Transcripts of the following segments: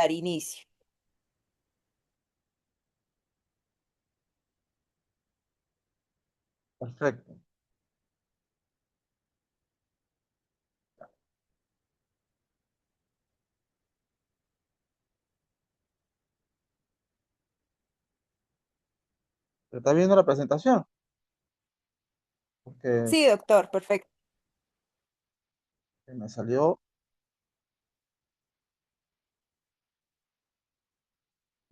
dar inicio. Perfecto. ¿Está viendo la presentación? Porque Sí, doctor, perfecto. me salió,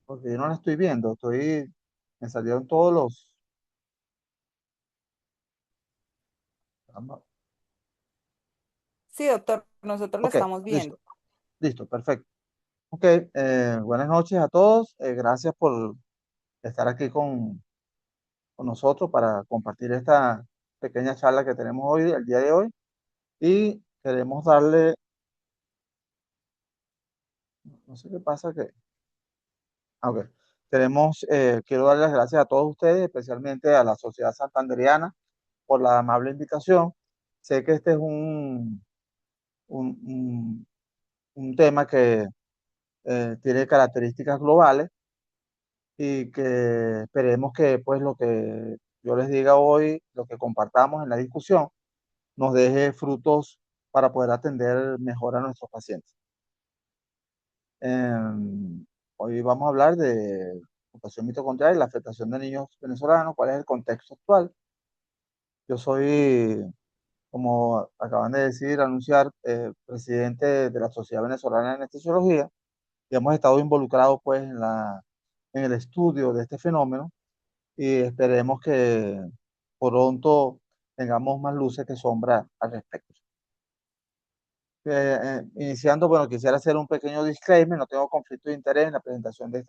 porque yo no la estoy viendo, me salieron todos los... caramba. Sí, doctor, nosotros lo Ok, estamos viendo. listo, listo, perfecto. Ok, buenas noches a todos. Gracias por estar aquí con nosotros para compartir esta pequeña charla que tenemos hoy, el día de hoy. Y queremos darle, no sé qué pasa, ok. Quiero darle las gracias a todos ustedes, especialmente a la Sociedad Santanderiana, por la amable invitación. Sé que este es un, un- un tema que tiene características globales y que esperemos que pues lo que yo les diga hoy, lo que compartamos en la discusión, nos deje frutos para poder atender mejor a nuestros pacientes. Hoy vamos a hablar de ocupación mitocondrial y la afectación de niños venezolanos, cuál es el contexto actual. Yo soy, como acaban de decir, anunciar, presidente de la Sociedad Venezolana de Anestesiología y hemos estado involucrados pues en el estudio de este fenómeno y esperemos que pronto tengamos más luces que sombras al respecto. Iniciando, bueno, quisiera hacer un pequeño disclaimer, no tengo conflicto de interés en la presentación de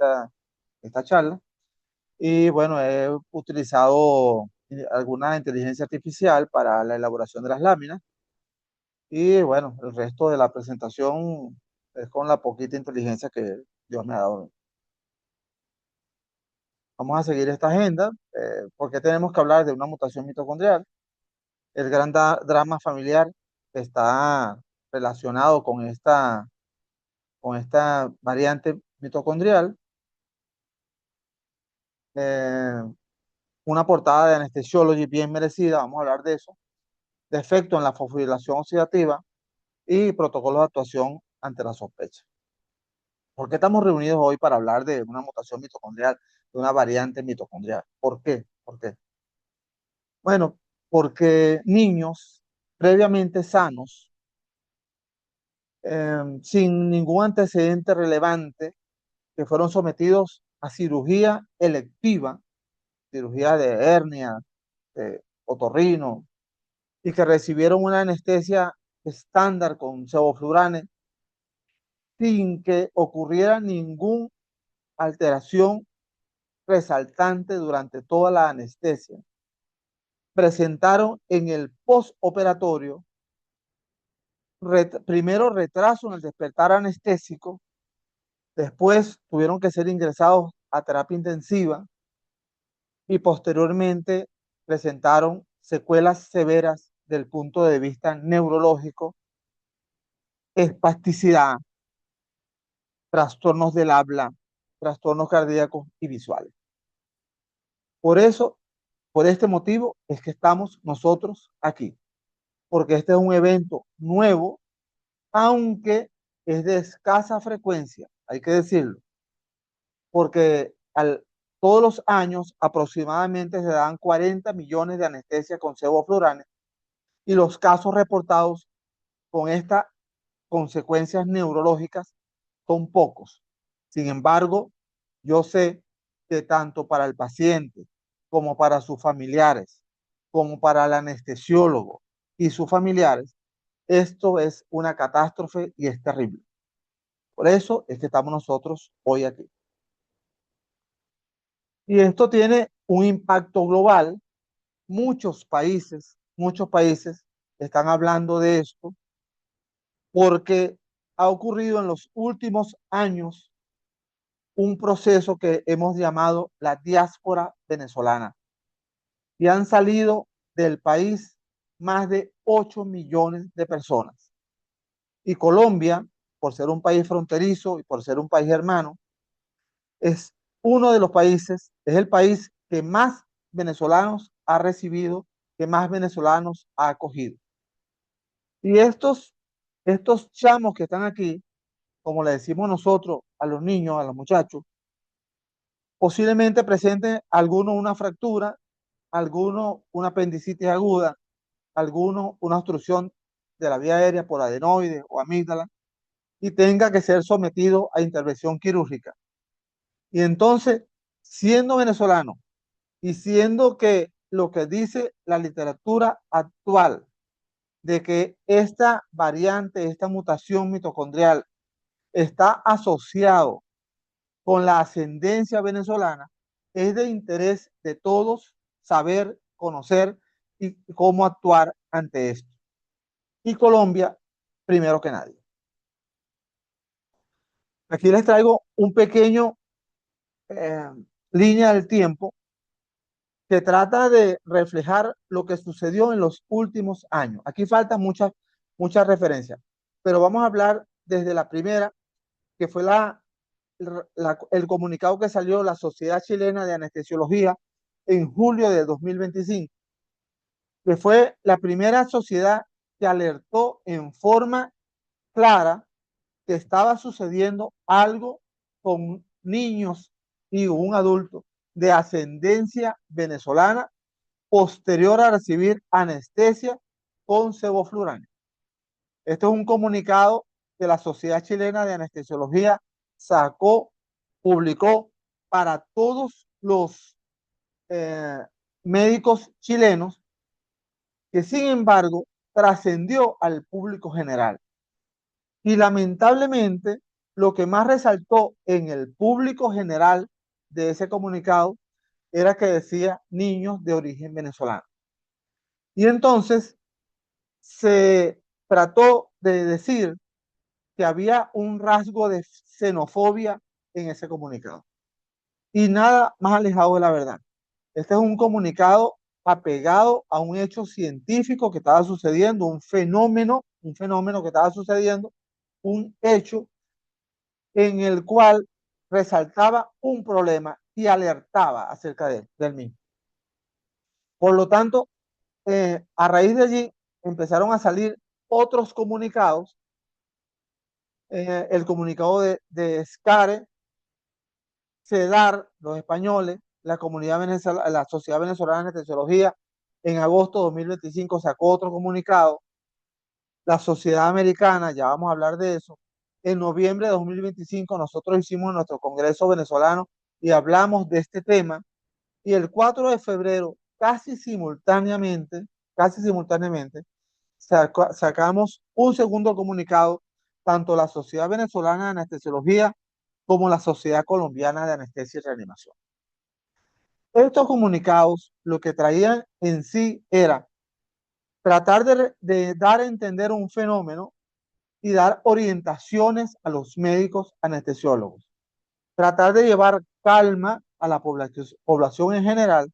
esta charla y bueno, he utilizado alguna inteligencia artificial para la elaboración de las láminas y bueno, el resto de la presentación es con la poquita inteligencia que Dios me ha dado. Vamos a seguir esta agenda porque tenemos que hablar de una mutación mitocondrial. El gran drama familiar está relacionado con esta variante mitocondrial. Eh, una portada de Anesthesiology bien merecida, vamos a hablar de eso. De efecto en la fosforilación oxidativa y protocolos de actuación ante la sospecha. ¿Por qué estamos reunidos hoy para hablar de una mutación mitocondrial, de una variante mitocondrial? ¿Por qué? ¿Por qué? Bueno, porque niños previamente sanos, sin ningún antecedente relevante, que fueron sometidos a cirugía electiva, cirugía de hernia, de otorrino, y que recibieron una anestesia estándar con sevoflurane, sin que ocurriera ninguna alteración resaltante durante toda la anestesia. Presentaron en el postoperatorio primero retraso en el despertar anestésico, después tuvieron que ser ingresados a terapia intensiva y posteriormente presentaron secuelas severas del punto de vista neurológico, espasticidad, trastornos del habla, trastornos cardíacos y visuales. Por eso, por este motivo, es que estamos nosotros aquí, porque este es un evento nuevo, aunque es de escasa frecuencia, hay que decirlo, porque todos los años aproximadamente se dan 40 millones de anestesia con sevoflurane y los casos reportados con estas consecuencias neurológicas son pocos. Sin embargo, yo sé que tanto para el paciente como para sus familiares, como para el anestesiólogo y sus familiares, esto es una catástrofe y es terrible. Por eso es que estamos nosotros hoy aquí. Y esto tiene un impacto global. Muchos países están hablando de esto porque ha ocurrido en los últimos años un proceso que hemos llamado la diáspora venezolana y han salido del país más de 8 millones de personas. Y Colombia por ser un país fronterizo y por ser un país hermano, es uno de los países, es el país que más venezolanos ha recibido, que más venezolanos ha acogido. Y estos chamos que están aquí, como le decimos nosotros a los niños, a los muchachos, posiblemente presenten alguno una fractura, alguno una apendicitis aguda, alguno una obstrucción de la vía aérea por adenoides o amígdala y tenga que ser sometido a intervención quirúrgica. Y entonces, siendo venezolano y siendo que lo que dice la literatura actual de que esta variante, esta mutación mitocondrial está asociado con la ascendencia venezolana, es de interés de todos saber, conocer y cómo actuar ante esto. Y Colombia, primero que nadie. Aquí les traigo un pequeño eh, línea del tiempo que trata de reflejar lo que sucedió en los últimos años. Aquí faltan muchas referencias, pero vamos a hablar desde la primera, que fue el comunicado que salió la Sociedad Chilena de Anestesiología en julio de 2025, que fue la primera sociedad que alertó en forma clara que estaba sucediendo algo con niños y un adulto de ascendencia venezolana posterior a recibir anestesia con sevoflurane. Este es un comunicado que la Sociedad Chilena de Anestesiología sacó, publicó para todos los eh, médicos chilenos, que sin embargo trascendió al público general. Y lamentablemente, lo que más resaltó en el público general de ese comunicado era que decía niños de origen venezolano. Y entonces se trató de decir que había un rasgo de xenofobia en ese comunicado. Y nada más alejado de la verdad. Este es un comunicado apegado a un hecho científico que estaba sucediendo, un fenómeno que estaba sucediendo, un hecho en el cual resaltaba un problema y alertaba acerca del mismo. Por lo tanto, a raíz de allí empezaron a salir otros comunicados, el comunicado de SCARE, CEDAR, los españoles, la comunidad venezolana, la Sociedad Venezolana de Anestesiología, en agosto de 2025 sacó otro comunicado, la Sociedad Americana, ya vamos a hablar de eso. En noviembre de 2025 nosotros hicimos nuestro Congreso Venezolano y hablamos de este tema, y el 4 de febrero, casi simultáneamente, sacamos un segundo comunicado, tanto la Sociedad Venezolana de Anestesiología como la Sociedad Colombiana de Anestesia y Reanimación. Estos comunicados lo que traían en sí era tratar de dar a entender un fenómeno y dar orientaciones a los médicos anestesiólogos, tratar de llevar calma a la población en general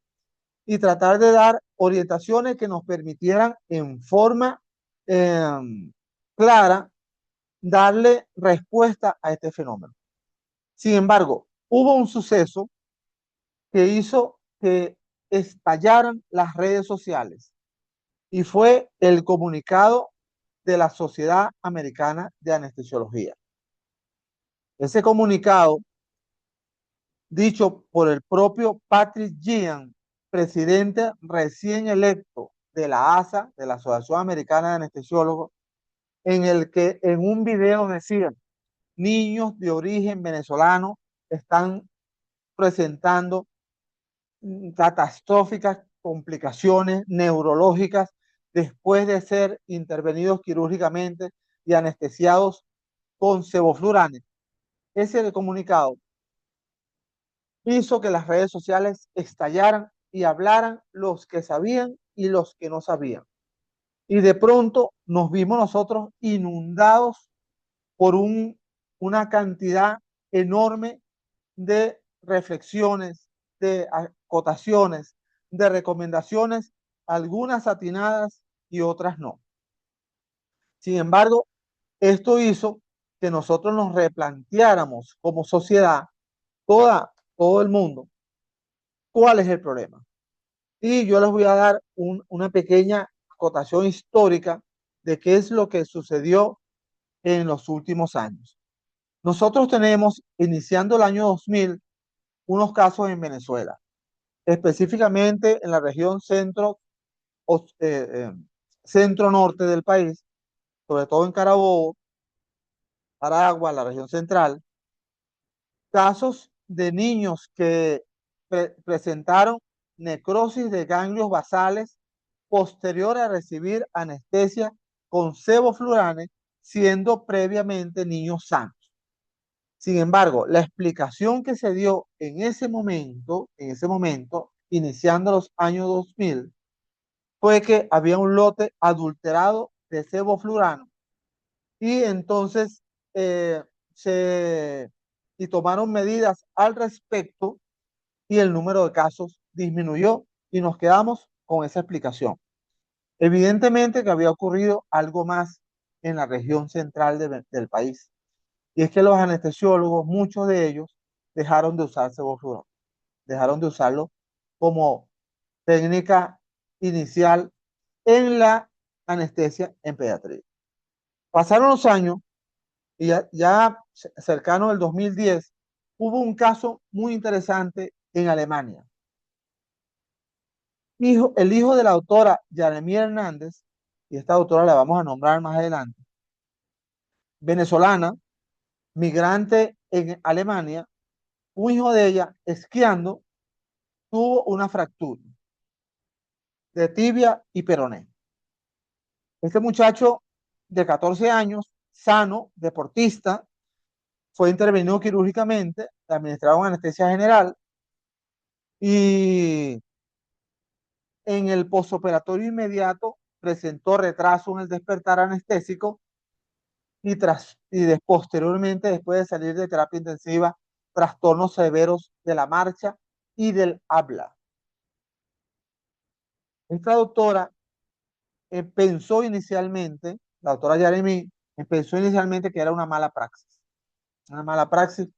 y tratar de dar orientaciones que nos permitieran en forma eh, clara darle respuesta a este fenómeno. Sin embargo, hubo un suceso que hizo que estallaran las redes sociales y fue el comunicado de la Sociedad Americana de Anestesiología. Ese comunicado, dicho por el propio Patrick Gian, presidente recién electo de la ASA, de la Asociación Americana de Anestesiólogos, en el que en un video decía, niños de origen venezolano están presentando catastróficas complicaciones neurológicas después de ser intervenidos quirúrgicamente y anestesiados con sevoflurane. Ese comunicado hizo que las redes sociales estallaran y hablaran los que sabían y los que no sabían. Y de pronto nos vimos nosotros inundados por una cantidad enorme de reflexiones, de acotaciones, de recomendaciones, algunas atinadas y otras no. Sin embargo, esto hizo que nosotros nos replanteáramos como sociedad, todo el mundo, cuál es el problema. Y yo les voy a dar una pequeña acotación histórica de qué es lo que sucedió en los últimos años. Nosotros tenemos, iniciando el año 2000, unos casos en Venezuela, específicamente en la región centro norte del país, sobre todo en Carabobo, Aragua, la región central, casos de niños que presentaron necrosis de ganglios basales posterior a recibir anestesia con sevoflurane, siendo previamente niños sanos. Sin embargo, la explicación que se dio en ese momento, iniciando los años 2000, fue que había un lote adulterado de sevoflurano y entonces eh, se y tomaron medidas al respecto y el número de casos disminuyó y nos quedamos con esa explicación. Evidentemente que había ocurrido algo más en la región central del país, y es que los anestesiólogos, muchos de ellos, dejaron de usar sevoflurón, dejaron de usarlo como técnica inicial en la anestesia en pediatría. Pasaron los años y ya cercano al 2010 hubo un caso muy interesante en Alemania. El hijo de la doctora Yaremí Hernández, y esta doctora la vamos a nombrar más adelante, venezolana, migrante en Alemania, un hijo de ella, esquiando, tuvo una fractura de tibia y peroné. Este muchacho de 14 años, sano, deportista, fue intervenido quirúrgicamente, le administraron anestesia general y en el posoperatorio inmediato presentó retraso en el despertar anestésico posteriormente, después de salir de terapia intensiva, trastornos severos de la marcha y del habla. Esta doctora pensó inicialmente, la doctora Yaremí, pensó inicialmente que era una mala praxis,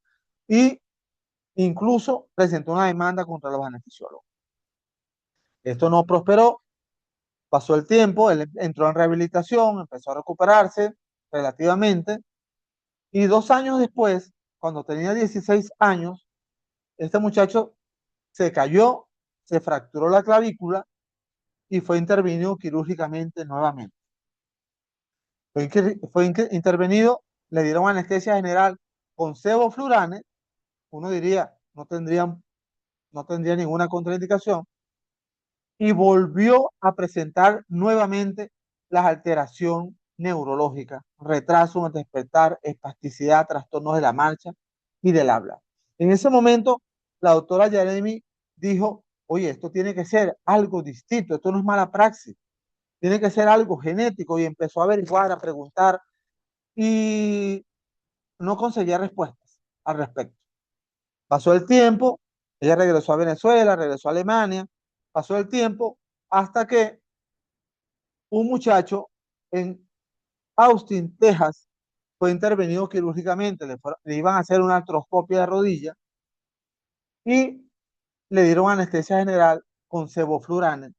y incluso presentó una demanda contra los anestesiólogos. Esto no prosperó, pasó el tiempo, él entró en rehabilitación, empezó a recuperarse relativamente, y 2 años después, cuando tenía 16 años, este muchacho se cayó, se fracturó la clavícula y fue intervenido quirúrgicamente nuevamente. Fue intervenido, le dieron anestesia general con sevoflurane, uno diría, no tendría ninguna contraindicación, y volvió a presentar nuevamente las alteraciones neurológicas, retraso en el despertar, espasticidad, trastornos de la marcha y del habla. En ese momento, la doctora Yaremi dijo, oye, esto tiene que ser algo distinto, esto no es mala praxis, tiene que ser algo genético, y empezó a averiguar, a preguntar, y no conseguía respuestas al respecto. Pasó el tiempo, ella regresó a Venezuela, regresó a Alemania, pasó el tiempo hasta que un muchacho en Austin, Texas, fue intervenido quirúrgicamente, le iban a hacer una artroscopia de rodilla y le dieron anestesia general con sevoflurane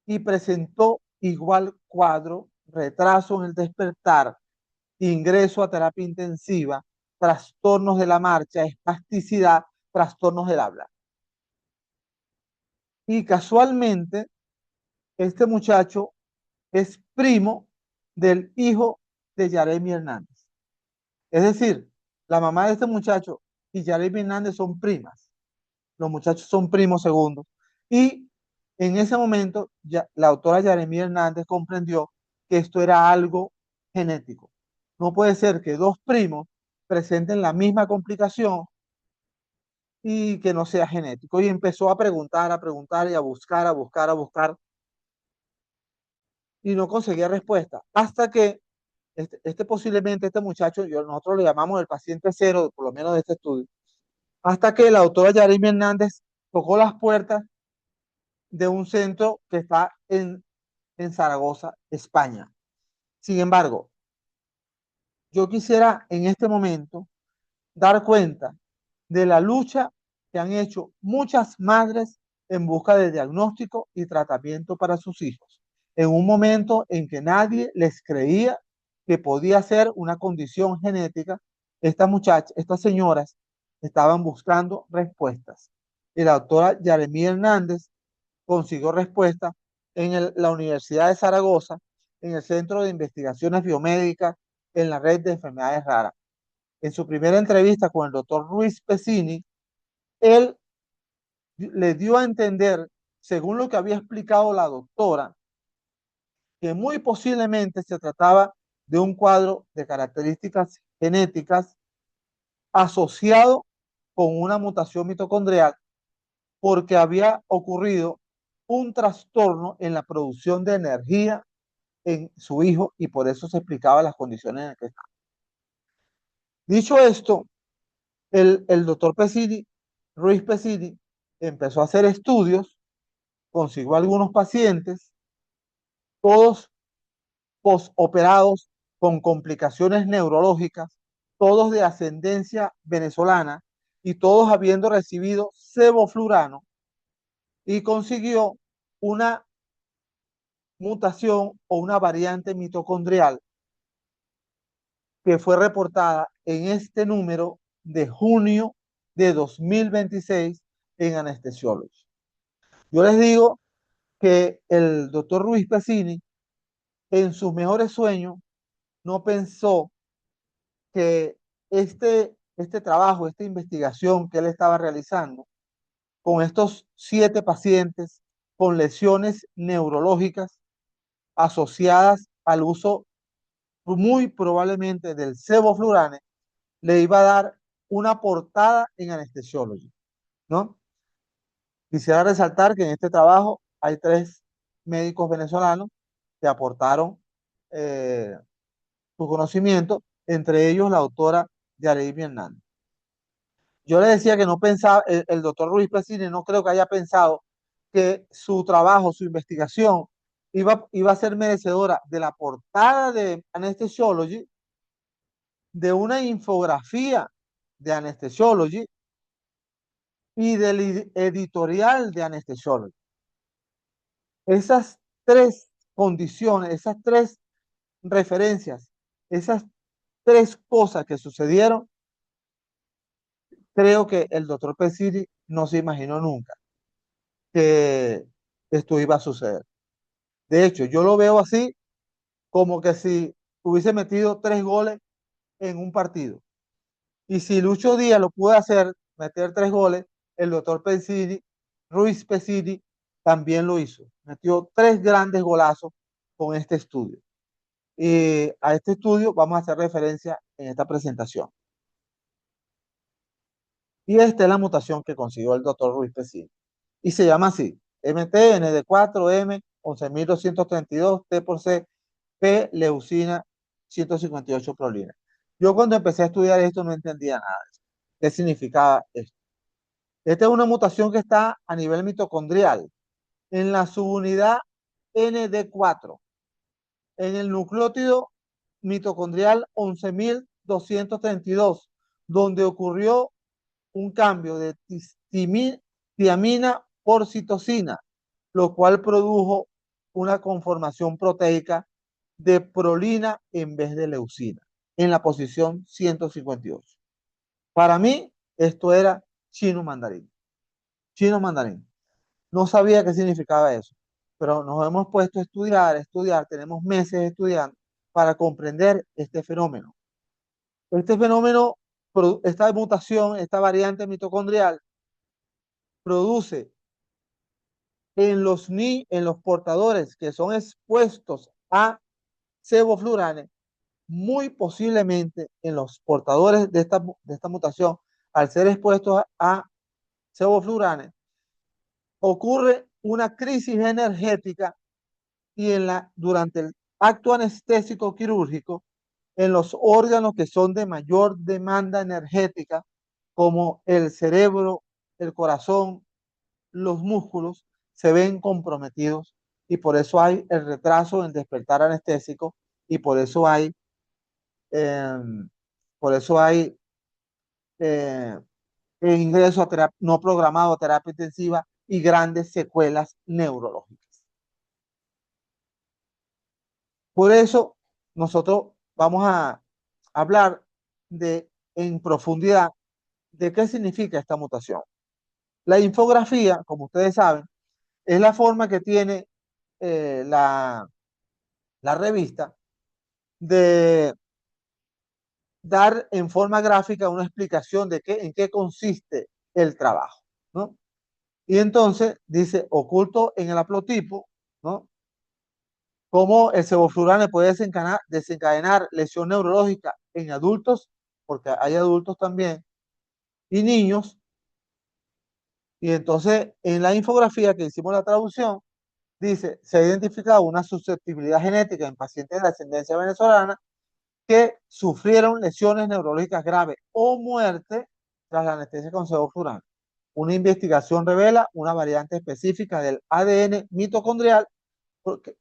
y presentó igual cuadro, retraso en el despertar, ingreso a terapia intensiva, trastornos de la marcha, espasticidad, trastornos del habla. Y casualmente, este muchacho es primo del hijo de Yaremi Hernández. Es decir, la mamá de este muchacho y Yaremi Hernández son primas. Los muchachos son primos segundos. Y en ese momento, la doctora Yaremi Hernández comprendió que esto era algo genético. No puede ser que dos primos presenten la misma complicación y que no sea genético. Y empezó a preguntar y a buscar, y no conseguía respuesta. Hasta que posiblemente este muchacho, nosotros le llamamos el paciente cero, por lo menos de este estudio, hasta que la doctora Yarimi Hernández tocó las puertas de un centro que está en Zaragoza, España. Sin embargo, yo quisiera en este momento dar cuenta de la lucha que han hecho muchas madres en busca de diagnóstico y tratamiento para sus hijos, en un momento en que nadie les creía que podía ser una condición genética. Estas muchachas, estas señoras estaban buscando respuestas. Y la doctora Yaremí Hernández consiguió respuesta en la Universidad de Zaragoza, en el Centro de Investigaciones Biomédicas, en la red de enfermedades raras. En su primera entrevista con el doctor Ruiz Pesini, él le dio a entender, según lo que había explicado la doctora, que muy posiblemente se trataba de un cuadro de características genéticas asociado con una mutación mitocondrial, porque había ocurrido un trastorno en la producción de energía en su hijo y por eso se explicaba las condiciones en las que estaba. Dicho esto, el doctor Pesini, Ruiz Pesini, empezó a hacer estudios, consiguió algunos pacientes, todos posoperados con complicaciones neurológicas, todos de ascendencia venezolana y todos habiendo recibido sevoflurano, y consiguió una mutación o una variante mitocondrial que fue reportada en este número de junio de 2026 en Anestesiología. Yo les digo que el doctor Ruiz Pesini en sus mejores sueños no pensó que este trabajo, esta investigación que él estaba realizando con estos 7 pacientes con lesiones neurológicas asociadas al uso muy probablemente del sevoflurane, le iba a dar una portada en Anesthesiology, ¿no? Quisiera resaltar que en este trabajo hay 3 médicos venezolanos que aportaron eh, su conocimiento, entre ellos la doctora Yareimi Hernández. Yo le decía que no pensaba, el doctor Ruiz Pesini no creo que haya pensado que su trabajo, su investigación, iba a ser merecedora de la portada de Anesthesiology, de una infografía de Anesthesiology y del editorial de Anesthesiology. Esas 3 condiciones, esas 3 referencias, esas 3 cosas que sucedieron, creo que el doctor Pesini no se imaginó nunca que esto iba a suceder. De hecho, yo lo veo así como que si hubiese metido 3 goles en un partido. Y si Lucho Díaz lo pudo hacer, meter 3 goles, el doctor Pesini, Ruiz Pesini, también lo hizo. Metió 3 grandes golazos con este estudio. Y a este estudio vamos a hacer referencia en esta presentación. Y esta es la mutación que consiguió el doctor Ruiz Pesini. Y se llama así: MTND4M 11232 T por C P leucina 158 prolina. Yo cuando empecé a estudiar esto no entendía nada de eso. ¿Qué significaba esto? Esta es una mutación que está a nivel mitocondrial en la subunidad ND4, en el nucleótido mitocondrial 11.232, donde ocurrió un cambio de tiamina por citosina, lo cual produjo una conformación proteica de prolina en vez de leucina, en la posición 158. Para mí, esto era chino mandarín. Chino mandarín. No sabía qué significaba eso, pero nos hemos puesto a estudiar, tenemos meses estudiando para comprender este fenómeno. Este fenómeno, esta mutación, esta variante mitocondrial, produce en los portadores que son expuestos a sevoflurane, muy posiblemente en los portadores de esta mutación, al ser expuestos a sevoflurane, ocurre una crisis energética y durante el acto anestésico quirúrgico, en los órganos que son de mayor demanda energética, como el cerebro, el corazón, los músculos, se ven comprometidos y por eso hay el retraso en despertar anestésico y por eso hay em, por eso hay eh, ingreso a terapia no programado a terapia intensiva y grandes secuelas neurológicas. Por eso nosotros vamos a hablar en profundidad de qué significa esta mutación. La infografía, como ustedes saben, es la forma que tiene la revista de dar en forma gráfica una explicación de en qué consiste el trabajo, ¿no? Y entonces dice, oculto en el haplotipo, ¿no? Cómo el sevoflurane puede desencadenar lesión neurológica en adultos, porque hay adultos también, y niños. Y entonces en la infografía que hicimos la traducción, dice, se ha identificado una susceptibilidad genética en pacientes de ascendencia venezolana que sufrieron lesiones neurológicas graves o muerte tras la anestesia con sevoflurane. Una investigación revela una variante específica del ADN mitocondrial,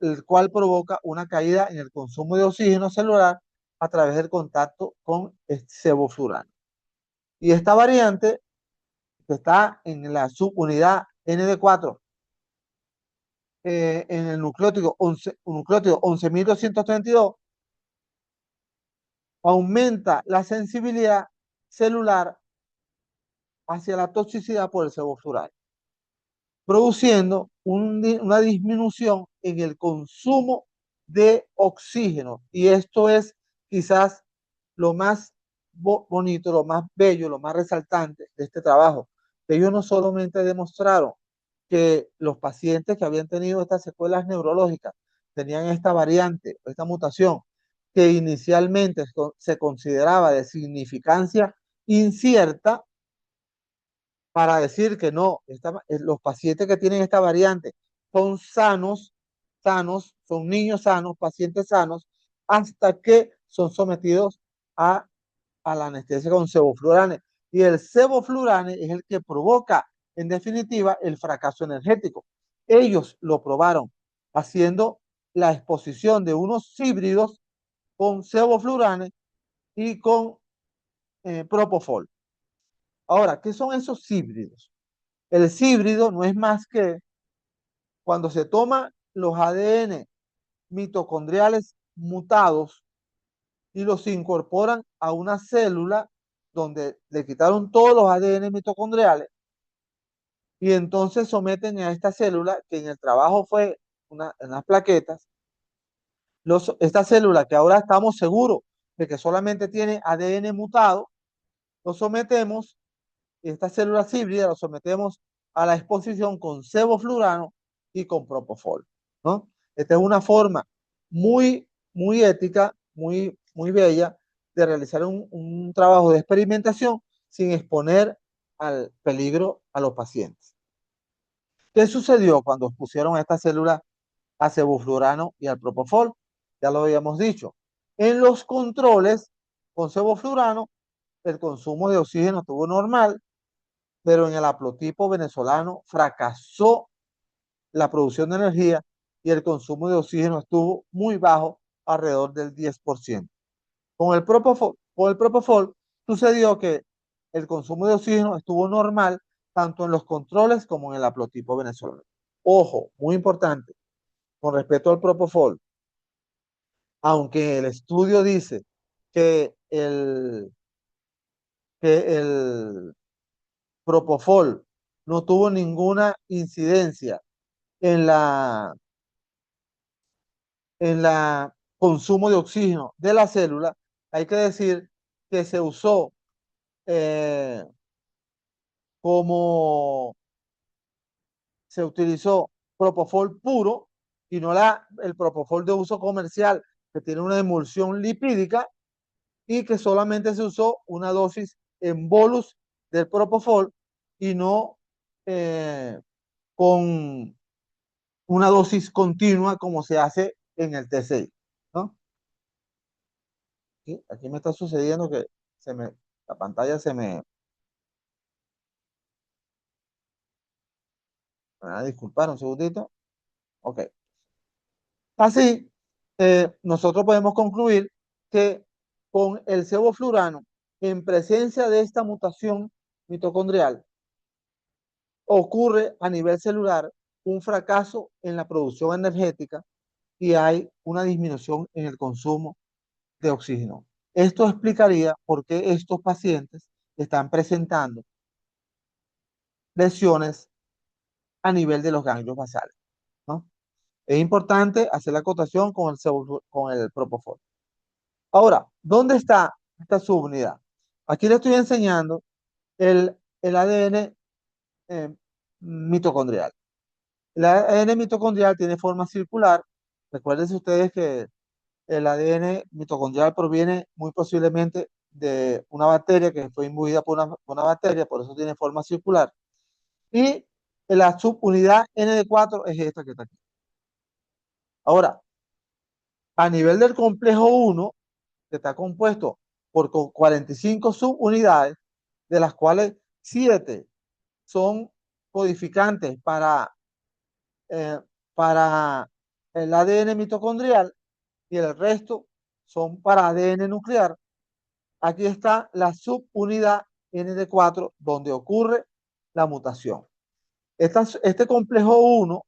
el cual provoca una caída en el consumo de oxígeno celular a través del contacto con sevoflurane. Y esta variante, que está en la subunidad ND4, en el nucleótido 11.232, aumenta la sensibilidad celular hacia la toxicidad por el sevoflurane, produciendo una disminución en el consumo de oxígeno. Y esto es quizás lo más bonito, lo más bello, lo más resaltante de este trabajo. Ellos no solamente demostraron que los pacientes que habían tenido estas secuelas neurológicas tenían esta variante, esta mutación, que inicialmente se consideraba de significancia incierta, para decir que no, los pacientes que tienen esta variante son son niños sanos, pacientes sanos, hasta que son sometidos a, a la anestesia con sevoflurane. Y el sevoflurane es el que provoca, en definitiva, el fracaso energético. Ellos lo probaron haciendo la exposición de unos híbridos con sevoflurane y con propofol. Ahora, ¿qué son esos híbridos? El híbrido no es más que cuando se toma los ADN mitocondriales mutados y los incorporan a una célula donde le quitaron todos los ADN mitocondriales y entonces someten a esta célula, que en el trabajo fue unas plaquetas, esta célula que ahora estamos seguros de que solamente tiene ADN mutado, lo sometemos, estas células híbridas lo sometemos a la exposición con sevoflurano y con propofol, ¿no? Esta es una forma muy ética, muy bella de realizar un trabajo de experimentación sin exponer al peligro a los pacientes. ¿Qué sucedió cuando pusieron a estas células a sevoflurano y al propofol? Ya lo habíamos dicho. En los controles con sevoflurano, el consumo de oxígeno estuvo normal, pero en el haplotipo venezolano fracasó la producción de energía y el consumo de oxígeno estuvo muy bajo, alrededor del 10%. Con el propofol sucedió que el consumo de oxígeno estuvo normal tanto en los controles como en el haplotipo venezolano. Ojo, muy importante, con respecto al propofol, aunque el estudio dice que el propofol no tuvo ninguna incidencia en la consumo de oxígeno de la célula, hay que decir que se usó eh, como se utilizó propofol puro y no el propofol de uso comercial, que tiene una emulsión lipídica, y que solamente se usó una dosis en bolus del propofol y no con una dosis continua como se hace en el TCI, ¿no? Aquí me está sucediendo que la pantalla me va a disculpar un segundito. Ok. Así, nosotros podemos concluir que con el sevoflurano, en presencia de esta mutación mitocondrial, ocurre a nivel celular un fracaso en la producción energética y hay una disminución en el consumo de oxígeno. Esto explicaría por qué estos pacientes están presentando lesiones a nivel de los ganglios basales, ¿no? Es importante hacer la acotación con con el propofol. Ahora, ¿dónde está esta subunidad? Aquí le estoy enseñando el ADN mitocondrial. El ADN mitocondrial tiene forma circular. Recuerden ustedes que el ADN mitocondrial proviene muy posiblemente de una bacteria que fue imbuida por una bacteria, por eso tiene forma circular. Y la subunidad ND4 es esta que está aquí. Ahora, a nivel del complejo 1, que está compuesto por 45 subunidades, de las cuales 7 son codificantes eh, para el ADN mitocondrial y el resto son para ADN nuclear. Aquí está la subunidad ND4 donde ocurre la mutación. Este complejo 1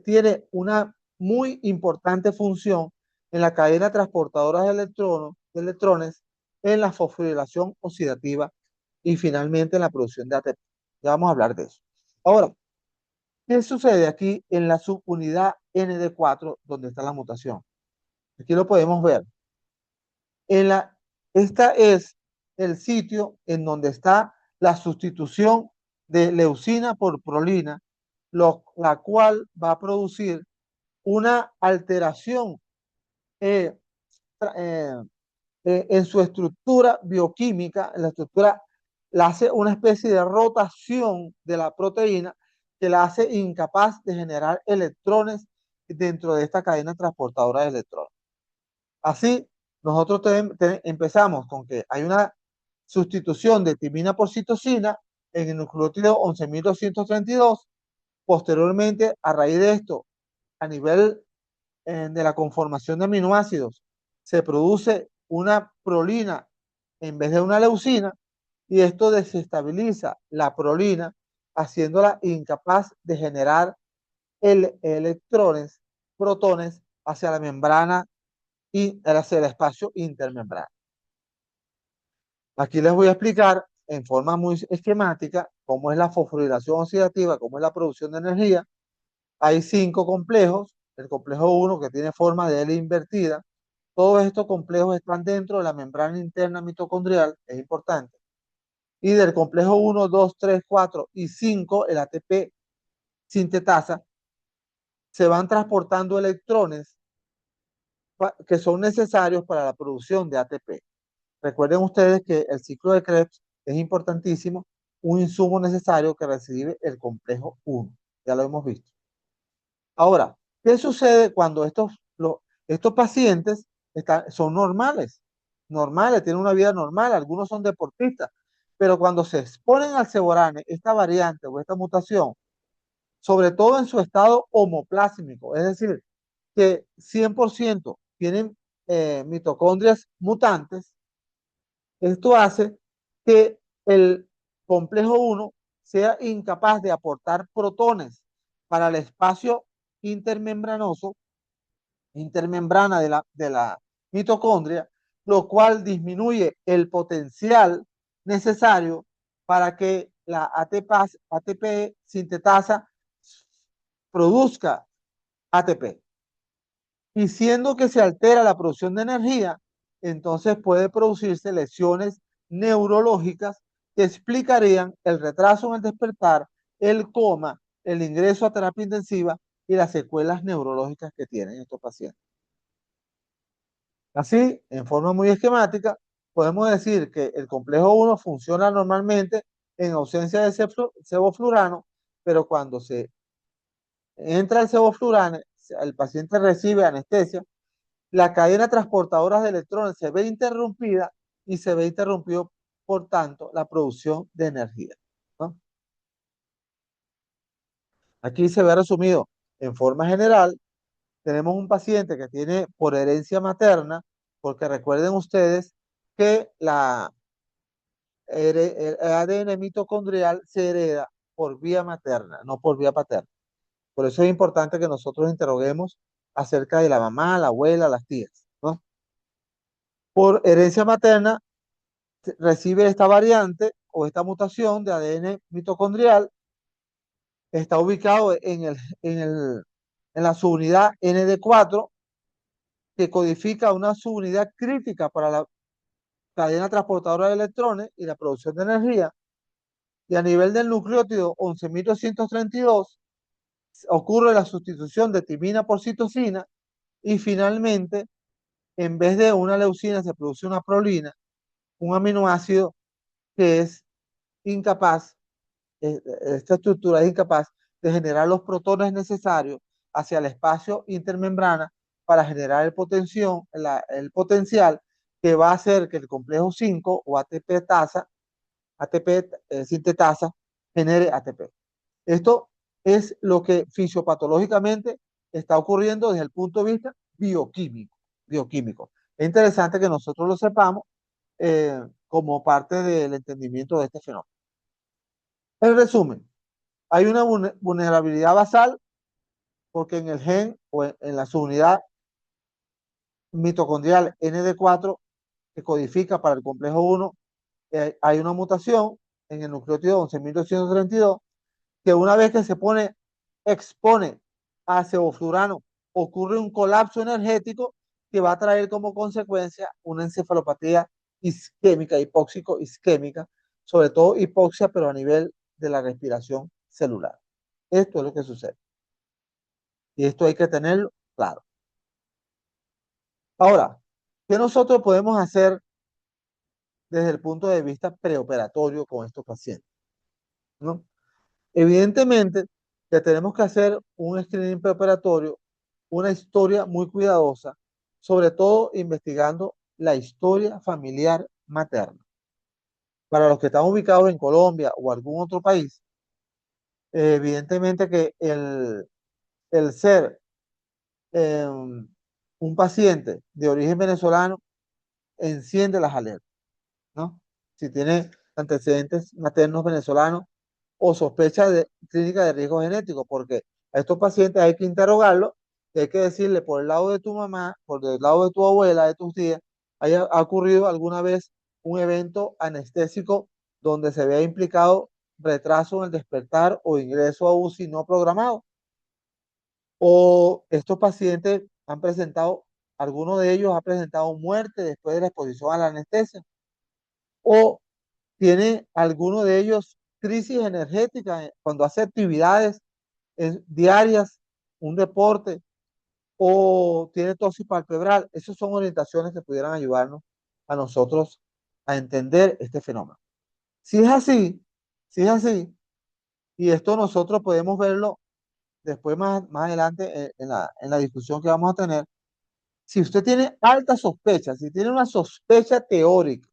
tiene una muy importante función en la cadena transportadora de electrones en la fosforilación oxidativa y finalmente en la producción de ATP. Ya vamos a hablar de eso. Ahora, ¿qué sucede aquí en la subunidad ND4 donde está la mutación? Aquí lo podemos ver. En la, esta es el sitio en donde está la sustitución de leucina por prolina, la cual va a producir una alteración eh, eh, en su estructura bioquímica, en la estructura, la hace una especie de rotación de la proteína que la hace incapaz de generar electrones dentro de esta cadena transportadora de electrones. Así, nosotros empezamos con que hay una sustitución de timina por citosina en el nucleótido 11.232. Posteriormente, a raíz de esto, a nivel de la conformación de aminoácidos, se produce una prolina en vez de una leucina y esto desestabiliza la prolina, haciéndola incapaz de generar electrones, protones hacia la membrana y hacia el espacio intermembrana. Aquí les voy a explicar en forma muy esquemática cómo es la fosforilación oxidativa, cómo es la producción de energía. Hay 5 complejos. El complejo 1 que tiene forma de L invertida. Todos estos complejos están dentro de la membrana interna mitocondrial, es importante. Y del complejo 1, 2, 3, 4 y 5, el ATP sintetasa, se van transportando electrones que son necesarios para la producción de ATP. Recuerden ustedes que el ciclo de Krebs es importantísimo, un insumo necesario que recibe el complejo 1. Ya lo hemos visto. Ahora, ¿qué sucede cuando estos pacientes son normales? Normales, tienen una vida normal, algunos son deportistas, pero cuando se exponen al seborane, esta variante o esta mutación, sobre todo en su estado homoplásmico, es decir, que 100% tienen mitocondrias mutantes, esto hace que el complejo 1 sea incapaz de aportar protones para el espacio intermembranoso, intermembrana de la mitocondria, lo cual disminuye el potencial necesario para que la ATP sintetasa produzca ATP. Y siendo que se altera la producción de energía, entonces puede producirse lesiones neurológicas que explicarían el retraso en el despertar, el coma, el ingreso a terapia intensiva y las secuelas neurológicas que tienen estos pacientes. Así, en forma muy esquemática, podemos decir que el complejo 1 funciona normalmente en ausencia de sevoflurano, pero cuando se entra el sevoflurano, el paciente recibe anestesia, la cadena transportadora de electrones se ve interrumpida y se ve interrumpido, por tanto, la producción de energía, ¿no? Aquí se ve resumido en forma general. Tenemos un paciente que tiene por herencia materna porque recuerden ustedes que el ADN mitocondrial se hereda por vía materna, no por vía paterna. Por eso es importante que nosotros interroguemos acerca de la mamá, la abuela, las tías, ¿no? Por herencia materna recibe esta variante o esta mutación de ADN mitocondrial, está ubicado en la subunidad ND4, que codifica una subunidad crítica para la cadena transportadora de electrones y la producción de energía. Y a nivel del nucleótido 11.232 ocurre la sustitución de timina por citosina y finalmente, en vez de una leucina, se produce una prolina, un aminoácido que es incapaz, esta estructura es incapaz de generar los protones necesarios hacia el espacio intermembrana para generar el potencial que va a hacer que el complejo 5 o ATP sintetasa, genere ATP. Esto es lo que fisiopatológicamente está ocurriendo desde el punto de vista bioquímico. Es interesante que nosotros lo sepamos como parte del entendimiento de este fenómeno. En resumen, hay una vulnerabilidad basal porque en el gen o en la subunidad mitocondrial ND4 que codifica para el complejo 1, hay una mutación en el nucleótido 11.232 que una vez que expone a sevoflurano, ocurre un colapso energético que va a traer como consecuencia una encefalopatía isquémica, hipóxico isquémica, sobre todo hipoxia, pero a nivel de la respiración celular. Esto es lo que sucede. Y esto hay que tenerlo claro. Ahora, ¿qué nosotros podemos hacer desde el punto de vista preoperatorio con estos pacientes? ¿No? Evidentemente que tenemos que hacer un screening preoperatorio, una historia muy cuidadosa, sobre todo investigando la historia familiar materna. Para los que están ubicados en Colombia o algún otro país, evidentemente que el ser un paciente de origen venezolano enciende las alertas, ¿no? Si tiene antecedentes maternos venezolanos o sospecha de clínica de riesgo genético, porque a estos pacientes hay que interrogarlos, y hay que decirle por el lado de tu mamá, por el lado de tu abuela, de tus tías, ha ocurrido alguna vez un evento anestésico donde se vea implicado retraso en el despertar o ingreso a UCI no programado, o estos pacientes han presentado, alguno de ellos ha presentado muerte después de la exposición a la anestesia, o tiene alguno de ellos crisis energética cuando hace actividades diarias, un deporte, o tiene tosis palpebral. Esas son orientaciones que pudieran ayudarnos a nosotros a entender este fenómeno. Si es así, si es así, y esto nosotros podemos verlo después más adelante en la discusión que vamos a tener, si usted tiene alta sospecha, si tiene una sospecha teórica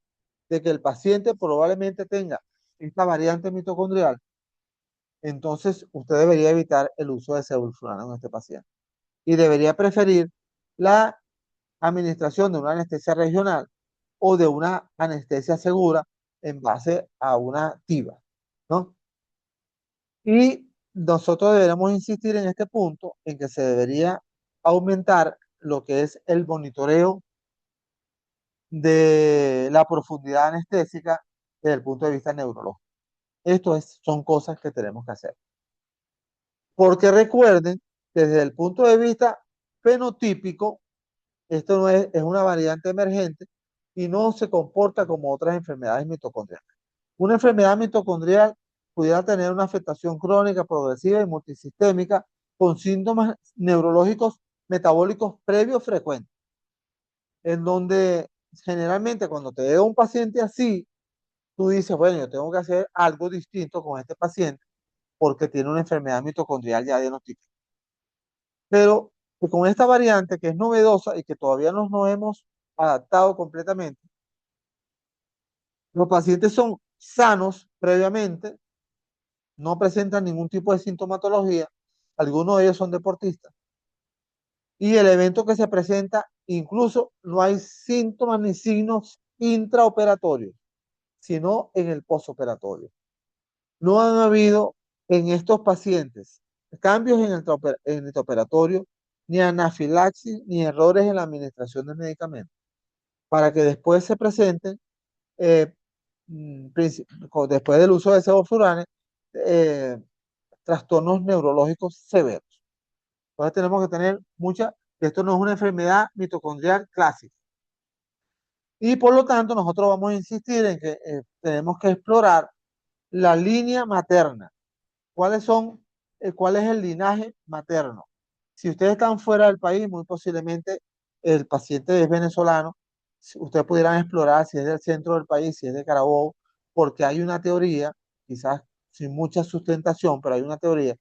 de que el paciente probablemente tenga esta variante mitocondrial, entonces usted debería evitar el uso de sevoflurano en este paciente y debería preferir la administración de una anestesia regional o de una anestesia segura en base a una TIVA, ¿no? Y nosotros deberemos insistir en este punto, en que se debería aumentar lo que es el monitoreo de la profundidad anestésica desde el punto de vista neurológico. Son cosas que tenemos que hacer. Porque recuerden que desde el punto de vista fenotípico, esto no es una variante emergente y no se comporta como otras enfermedades mitocondriales. Una enfermedad mitocondrial pudiera tener una afectación crónica, progresiva y multisistémica con síntomas neurológicos metabólicos previos frecuentes, en donde generalmente cuando te llega un paciente así, tú dices, bueno, yo tengo que hacer algo distinto con este paciente porque tiene una enfermedad mitocondrial ya diagnosticada. Pero con esta variante que es novedosa y que todavía no nos hemos adaptado completamente, los pacientes son sanos previamente, no presentan ningún tipo de sintomatología, algunos de ellos son deportistas Y el evento que se presenta, incluso no hay síntomas ni signos intraoperatorios, sino en el postoperatorio. No han habido en estos pacientes cambios en el intraoperatorio, ni anafilaxis, ni errores en la administración del medicamento, para que después se presenten, eh, después del uso de sevoflurane, eh, trastornos neurológicos severos. Entonces tenemos que tener esto no es una enfermedad mitocondrial clásica. Y por lo tanto nosotros vamos a insistir en que tenemos que explorar la línea materna. ¿Cuál es el linaje materno? Si ustedes están fuera del país, muy posiblemente el paciente es venezolano. Si ustedes pudieran explorar si es del centro del país, si es de Carabobo, porque hay una teoría, quizás sin mucha sustentación, pero hay una teoría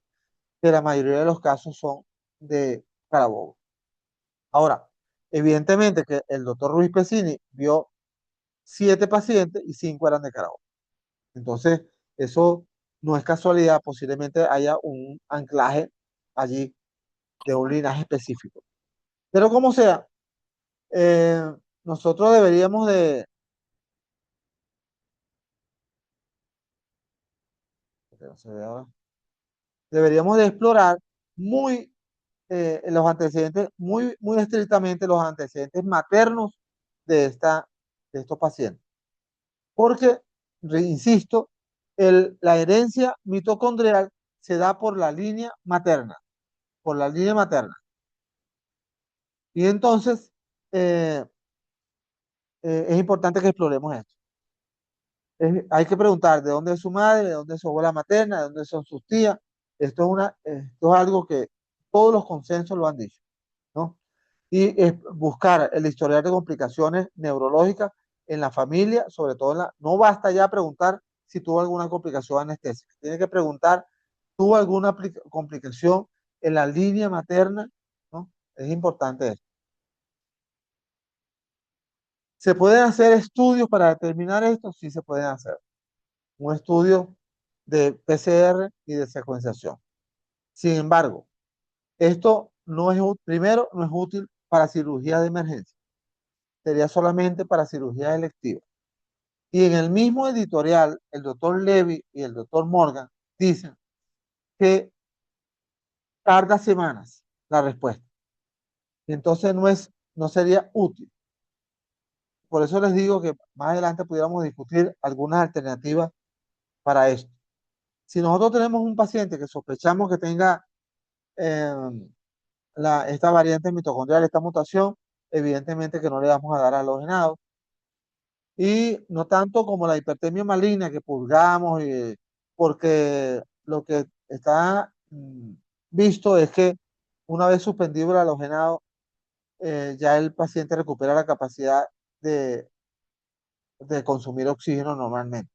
que la mayoría de los casos son de Carabobo. Ahora, evidentemente que el doctor Ruiz Pesini vio 7 pacientes y 5 eran de Carabobo. Entonces, eso no es casualidad, posiblemente haya un anclaje allí de un linaje específico. Pero como sea, eh, nosotros deberíamos de, no se ve ahora, deberíamos de explorar muy los antecedentes, muy estrictamente los antecedentes maternos de, de estos pacientes. Porque, insisto, la herencia mitocondrial se da por la línea materna, por la línea materna. Y entonces eh, es importante que exploremos esto. Hay que preguntar de dónde es su madre, de dónde es su abuela materna, de dónde son sus tías. Esto es algo que todos los consensos lo han dicho, ¿no? Y es buscar el historial de complicaciones neurológicas en la familia, sobre todo no basta ya preguntar si tuvo alguna complicación anestésica, tiene que preguntar, ¿tuvo alguna complicación en la línea materna? ¿No? Es importante eso. ¿Se pueden hacer estudios para determinar esto? Sí se pueden hacer. Un estudio de PCR y de secuenciación. Sin embargo, esto no es, primero, no es útil para cirugía de emergencia. Sería solamente para cirugía electiva. Y en el mismo editorial, el doctor Levy y el doctor Morgan dicen que tarda semanas la respuesta. Y entonces no sería útil. Por eso les digo que más adelante pudiéramos discutir algunas alternativas para esto. Si nosotros tenemos un paciente que sospechamos que tenga eh, esta variante mitocondrial, esta mutación, evidentemente que no le vamos a dar halogenado. Y no tanto como la hipertermia maligna que purgamos, porque lo que está visto es que una vez suspendido el halogenado, ya el paciente recupera la capacidad de, de consumir oxígeno normalmente.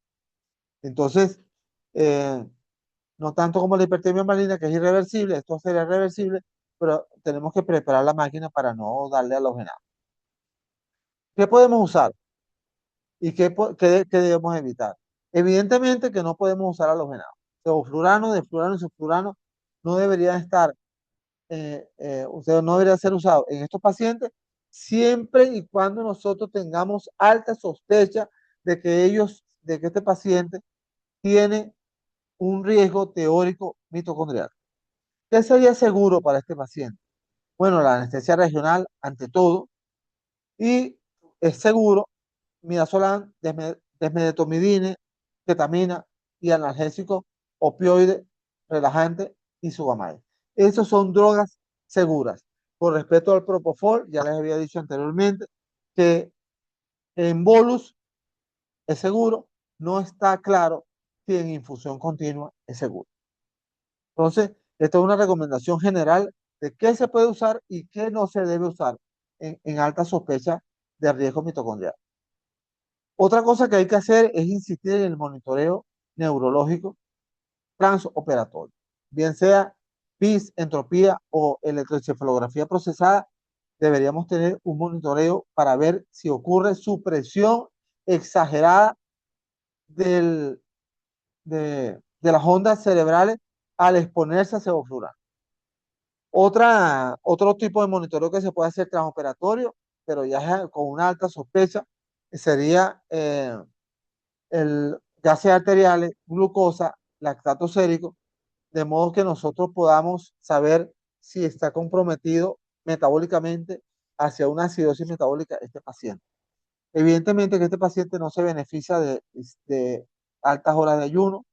Entonces, eh, no tanto como la hipertermia maligna, que es irreversible, esto sería reversible, pero tenemos que preparar la máquina para no darle halogenado. ¿Qué podemos usar? ¿Y qué debemos evitar? Evidentemente que no podemos usar halogenado. Sevoflurano, desflurano y sulfurano no deberían estar, no debería ser usado en estos pacientes siempre y cuando nosotros tengamos alta sospecha de que este paciente tiene un riesgo teórico mitocondrial. ¿Qué sería seguro para este paciente? Bueno, la anestesia regional ante todo, y es seguro midazolam, desmedetomidine, ketamina y analgésico, opioide, relajante y subamide. Esas son drogas seguras. Con respecto al propofol, ya les había dicho anteriormente que en bolus es seguro, no está claro si en infusión continua es seguro. Entonces, esta es una recomendación general de qué se puede usar y qué no se debe usar en alta sospecha de riesgo mitocondrial. Otra cosa que hay que hacer es insistir en el monitoreo neurológico transoperatorio, bien sea PIS, entropía o electroencefalografía procesada. Deberíamos tener un monitoreo para ver si ocurre supresión exagerada de las ondas cerebrales al exponerse a sevoflurano Otro tipo de monitoreo que se puede hacer transoperatorio, pero ya es con una alta sospecha, sería el gases arteriales, glucosa, lactato sérico, de modo que nosotros podamos saber si está comprometido metabólicamente hacia una acidosis metabólica este paciente. Evidentemente que este paciente no se beneficia de altas horas de ayuno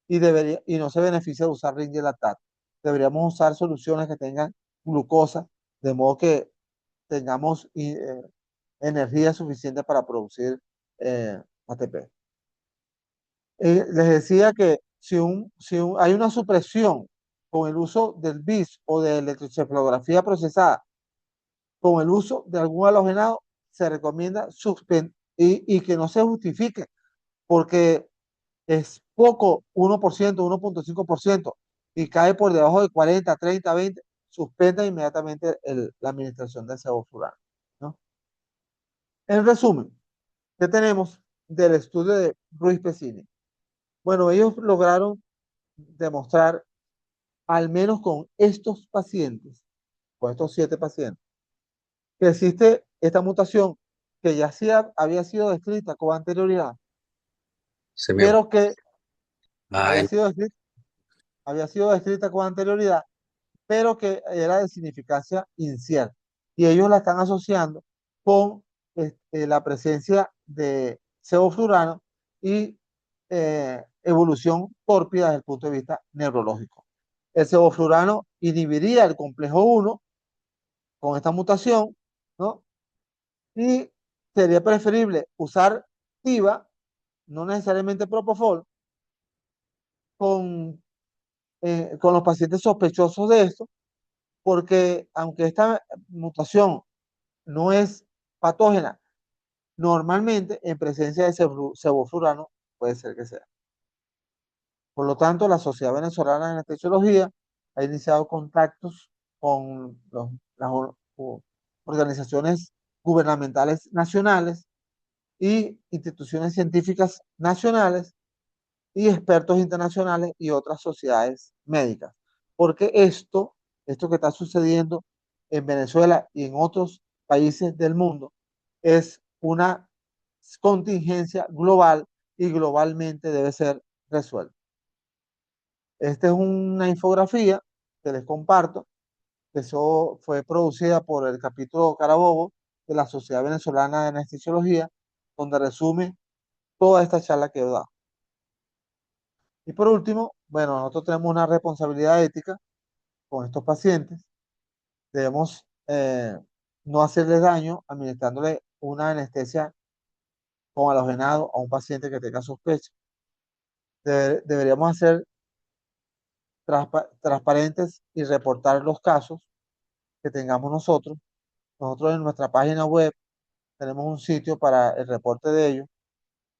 y no se beneficia de usar Ringelactato. Deberíamos usar soluciones que tengan glucosa, de modo que tengamos energía suficiente para producir ATP. Les decía que hay una supresión con el uso del BIS o de electroencefalografía procesada, con el uso de algún halogenado, se recomienda suspender y que no se justifique, porque es poco, 1%, 1,5%, y cae por debajo de 40, 30, 20, suspenda inmediatamente la administración de sevoflurano, ¿no? En resumen, ¿qué tenemos del estudio de Ruiz Pesini? Bueno, ellos lograron demostrar, al menos con estos pacientes, con estos 7 pacientes, que existe esta mutación que ya había sido descrita con anterioridad, Se me... pero que había Ay, sido descrita, había sido descrita con anterioridad, pero que era de significancia incierta. Y ellos la están asociando con la presencia de sevoflurano y evolución tórpida desde el punto de vista neurológico. El sevoflurano inhibiría el complejo 1 con esta mutación, ¿no? Y sería preferible usar TIVA, no necesariamente Propofol, con los pacientes sospechosos de esto, porque aunque esta mutación no es patógena, normalmente en presencia de sevoflurano puede ser que sea. Por lo tanto, la Sociedad Venezolana de Anestesiología ha iniciado contactos con las organizaciones gubernamentales nacionales y instituciones científicas nacionales y expertos internacionales y otras sociedades médicas. Porque esto que está sucediendo en Venezuela y en otros países del mundo es una contingencia global y globalmente debe ser resuelta. Esta es una infografía que les comparto, que eso fue producida por el capítulo Carabobo de la Sociedad Venezolana de Anestesiología, donde resume toda esta charla que he dado. Y por último, bueno, nosotros tenemos una responsabilidad ética con estos pacientes. Debemos no hacerles daño administrándole una anestesia con halogenado a un paciente que tenga sospecha. Deberíamos hacer transparentes y reportar los casos que tengamos nosotros. Nosotros en nuestra página web tenemos un sitio para el reporte de ellos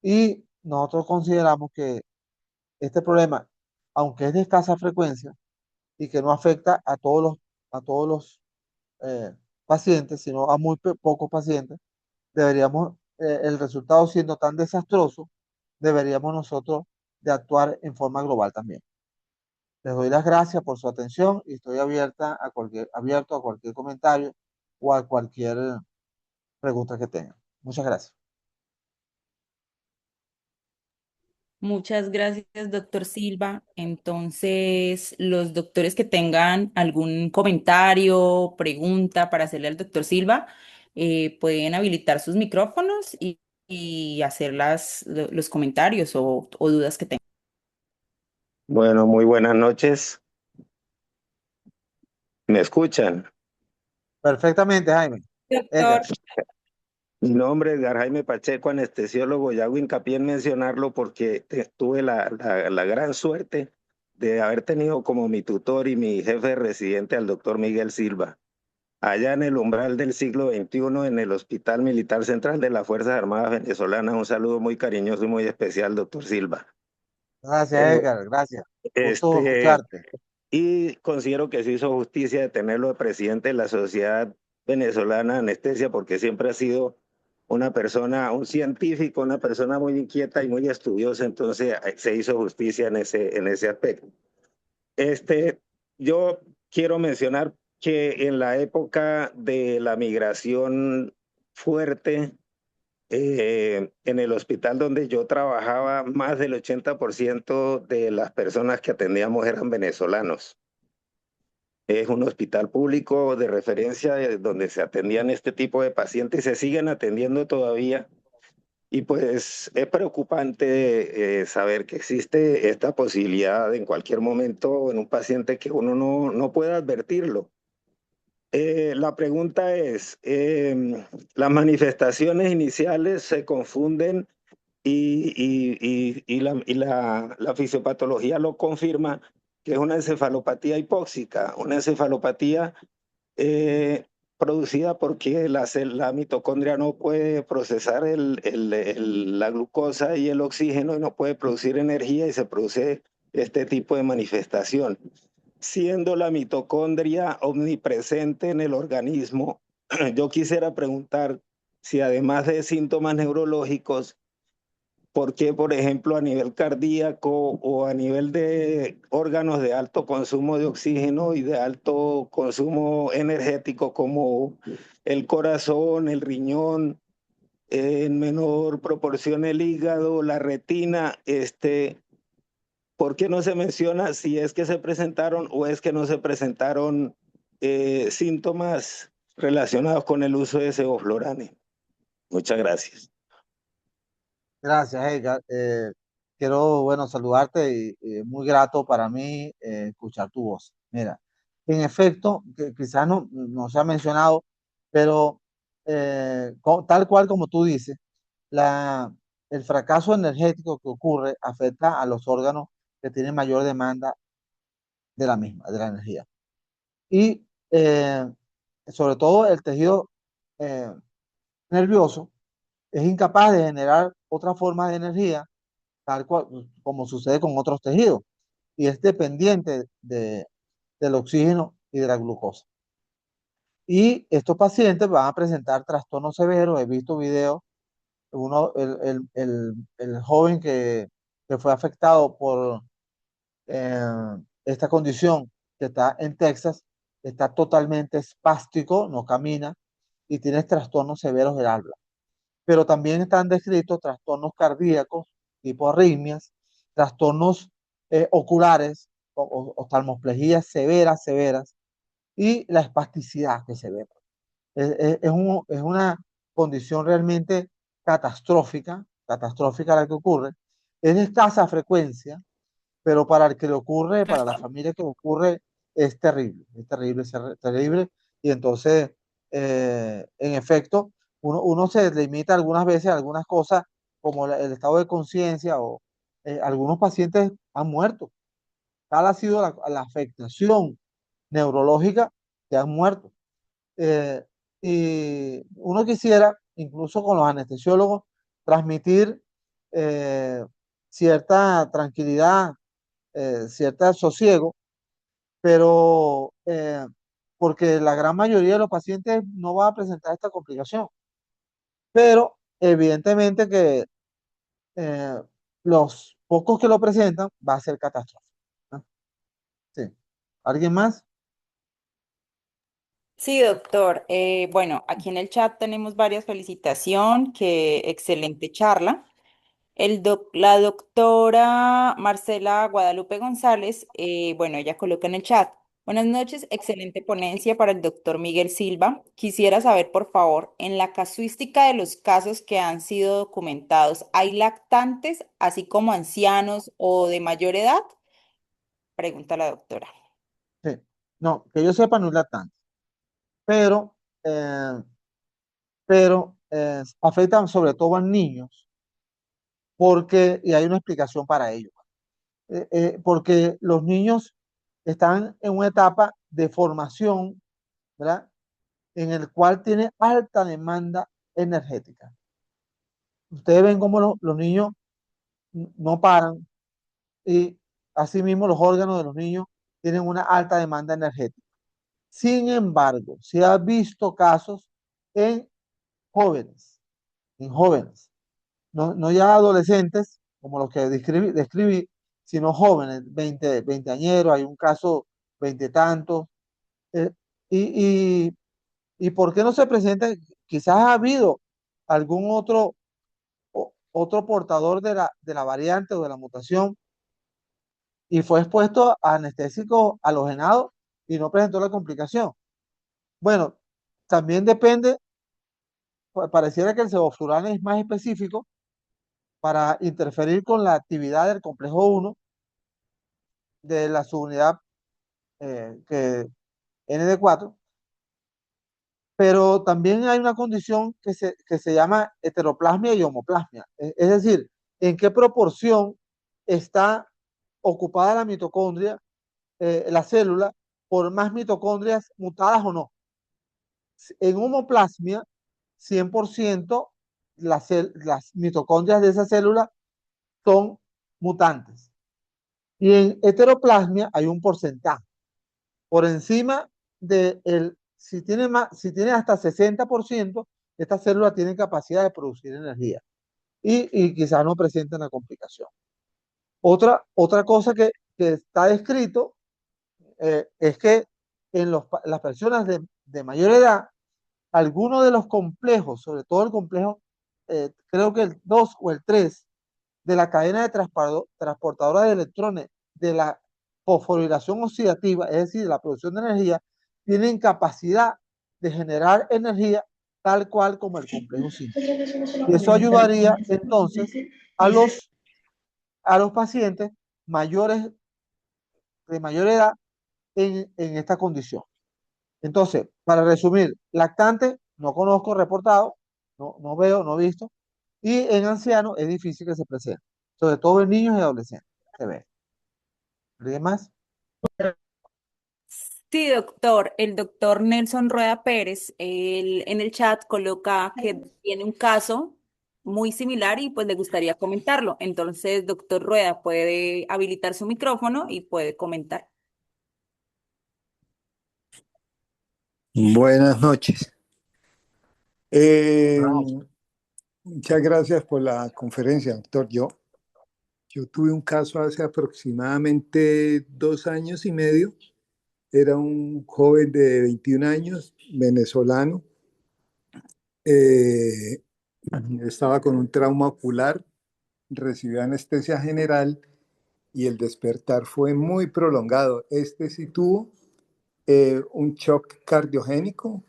y nosotros consideramos que este problema, aunque es de escasa frecuencia y que no afecta a todos los pacientes, sino a muy pocos pacientes, el resultado siendo tan desastroso, deberíamos nosotros de actuar en forma global también. Les doy las gracias por su atención y estoy abierto a cualquier comentario o a cualquier pregunta que tengan. Muchas gracias. Muchas gracias, doctor Silva. Entonces, los doctores que tengan algún comentario, pregunta para hacerle al doctor Silva, pueden habilitar sus micrófonos y hacer los comentarios o dudas que tengan. bueno, muy buenas noches. ¿Me escuchan? Perfectamente, Jaime. Doctor, Edgar. Mi nombre es Edgar Jaime Pacheco, anestesiólogo, y hago hincapié en mencionarlo porque tuve la gran suerte de haber tenido como mi tutor y mi jefe residente al doctor Miguel Silva, allá en el umbral del siglo XXI, en el Hospital Militar Central de las Fuerzas Armadas Venezolanas. Un saludo muy cariñoso y muy especial, doctor Silva. Gracias, Eh, Edgar. Gracias. Gusto este, escucharte. Y considero que se hizo justicia de tenerlo de presidente de la Sociedad Venezolana de Anestesia, porque siempre ha sido una persona, un científico, una persona muy inquieta y muy estudiosa. Entonces se hizo justicia en ese aspecto. Yo quiero mencionar que en la época de la migración fuerte, en el hospital donde yo trabajaba, más del 80% de las personas que atendíamos eran venezolanos. Es un hospital público de referencia donde se atendían este tipo de pacientes y se siguen atendiendo todavía. Y pues es preocupante saber que existe esta posibilidad en cualquier momento en un paciente que uno no puede advertirlo. La pregunta es, las manifestaciones iniciales se confunden la fisiopatología lo confirma, que es una encefalopatía hipóxica, una encefalopatía eh, producida porque la mitocondria no puede procesar la glucosa y el oxígeno y no puede producir energía y se produce este tipo de manifestación. Siendo la mitocondria omnipresente en el organismo, yo quisiera preguntar si además de síntomas neurológicos, ¿por qué, por ejemplo, a nivel cardíaco o a nivel de órganos de alto consumo de oxígeno y de alto consumo energético como el corazón, el riñón, en menor proporción el hígado, la retina, ¿por qué no se menciona si es que se presentaron o es que no se presentaron síntomas relacionados con el uso de sevoflurane? Muchas gracias. Gracias, Edgar. Quiero, bueno, saludarte y muy grato para mí escuchar tu voz. Mira, en efecto, que quizás no se ha mencionado, pero tal cual como tú dices, la, el fracaso energético que ocurre afecta a los órganos que tienen mayor demanda de la misma, de la energía. Y sobre todo el tejido eh, nervioso es incapaz de generar otra forma de energía tal cual como sucede con otros tejidos, y es dependiente del oxígeno y de la glucosa. Y estos pacientes van a presentar trastornos severos. He visto videos, el joven que fue afectado por eh, esta condición, que está en Texas, está totalmente espástico, no camina y tiene trastornos severos del habla. Pero también están descritos trastornos cardíacos, tipo arritmias, trastornos oculares, oftalmoplegias severas, severas, y la espasticidad que se ve. Es una condición realmente catastrófica, catastrófica la que ocurre. Es de escasa frecuencia, pero para el que le ocurre, para la familia que le ocurre, es terrible, es terrible. Y entonces, en efecto, uno se limita algunas veces a algunas cosas, como el estado de conciencia, o algunos pacientes han muerto. Tal ha sido la afectación neurológica que han muerto. Eh, y uno quisiera, incluso con los anestesiólogos, transmitir eh, cierta tranquilidad, cierto sosiego, pero porque la gran mayoría de los pacientes no va a presentar esta complicación, pero evidentemente que eh, los pocos que lo presentan va a ser catastrófico, ¿no? Sí. ¿Alguien más? Sí, doctor. Bueno, aquí en el chat tenemos varias felicitaciones, que excelente charla. La doctora Marcela Guadalupe González, bueno, ella coloca en el chat. Buenas noches, excelente ponencia para el doctor Miguel Silva. Quisiera saber, por favor, en la casuística de los casos que han sido documentados, ¿hay lactantes, así como ancianos o de mayor edad? Pregunta la doctora. Sí. No, que yo sepa no es lactante, pero, eh, pero afectan sobre todo a niños, porque, y hay una explicación para ello, porque los niños están en una etapa de formación, ¿verdad? En el cual tiene alta demanda energética. Ustedes ven cómo los niños no paran, y asimismo los órganos de los niños tienen una alta demanda energética. Sin embargo, se ha visto casos en jóvenes, no ya adolescentes como los que describí, sino jóvenes, 20 añeros, hay un caso 20 tantos, eh, ¿Y, y, y por qué no se presenta? Quizás ha habido algún otro portador de la variante o de la mutación y fue expuesto a anestésico halogenado y no presentó la complicación. Bueno, también depende, pareciera que el sevoflurane es más específico para interferir con la actividad del complejo 1 de la subunidad que ND4, pero también hay una condición que se llama heteroplasmia y homoplasmia. Es decir, en qué proporción está ocupada la mitocondria, la célula, por más mitocondrias mutadas o no. En homoplasmia, 100% las mitocondrias de esa célula son mutantes. Y en heteroplasmia hay un porcentaje. Por encima de si tiene hasta 60%, esta célula tiene capacidad de producir energía y quizás no presenta una complicación. Otra cosa que está descrito es que en las personas de mayor edad, algunos de los complejos, sobre todo el complejo, creo que el 2 o el 3 de la cadena de transportadora de electrones de la fosforilación oxidativa, es decir, de la producción de energía, tienen capacidad de generar energía tal cual como el complejo 5. Y eso ayudaría entonces a a los pacientes mayores de mayor edad en esta condición. Entonces, para resumir, lactante, no conozco reportado, no veo, no he visto, y en ancianos es difícil que se presente, sobre todo en niños y adolescentes. Se ve. ¿Alguien más? Sí, doctor, el doctor Nelson Rueda Pérez, él en el chat coloca que tiene un caso muy similar y pues le gustaría comentarlo. Entonces, doctor Rueda puede habilitar su micrófono y puede comentar. Buenas noches. Eh, Muchas gracias por la conferencia, doctor. Yo tuve un caso hace aproximadamente 2 años y medio. Era un joven de 21 años, venezolano. Eh, Estaba con un trauma ocular, recibió anestesia general y el despertar fue muy prolongado. Este sí tuvo un shock cardiogénico,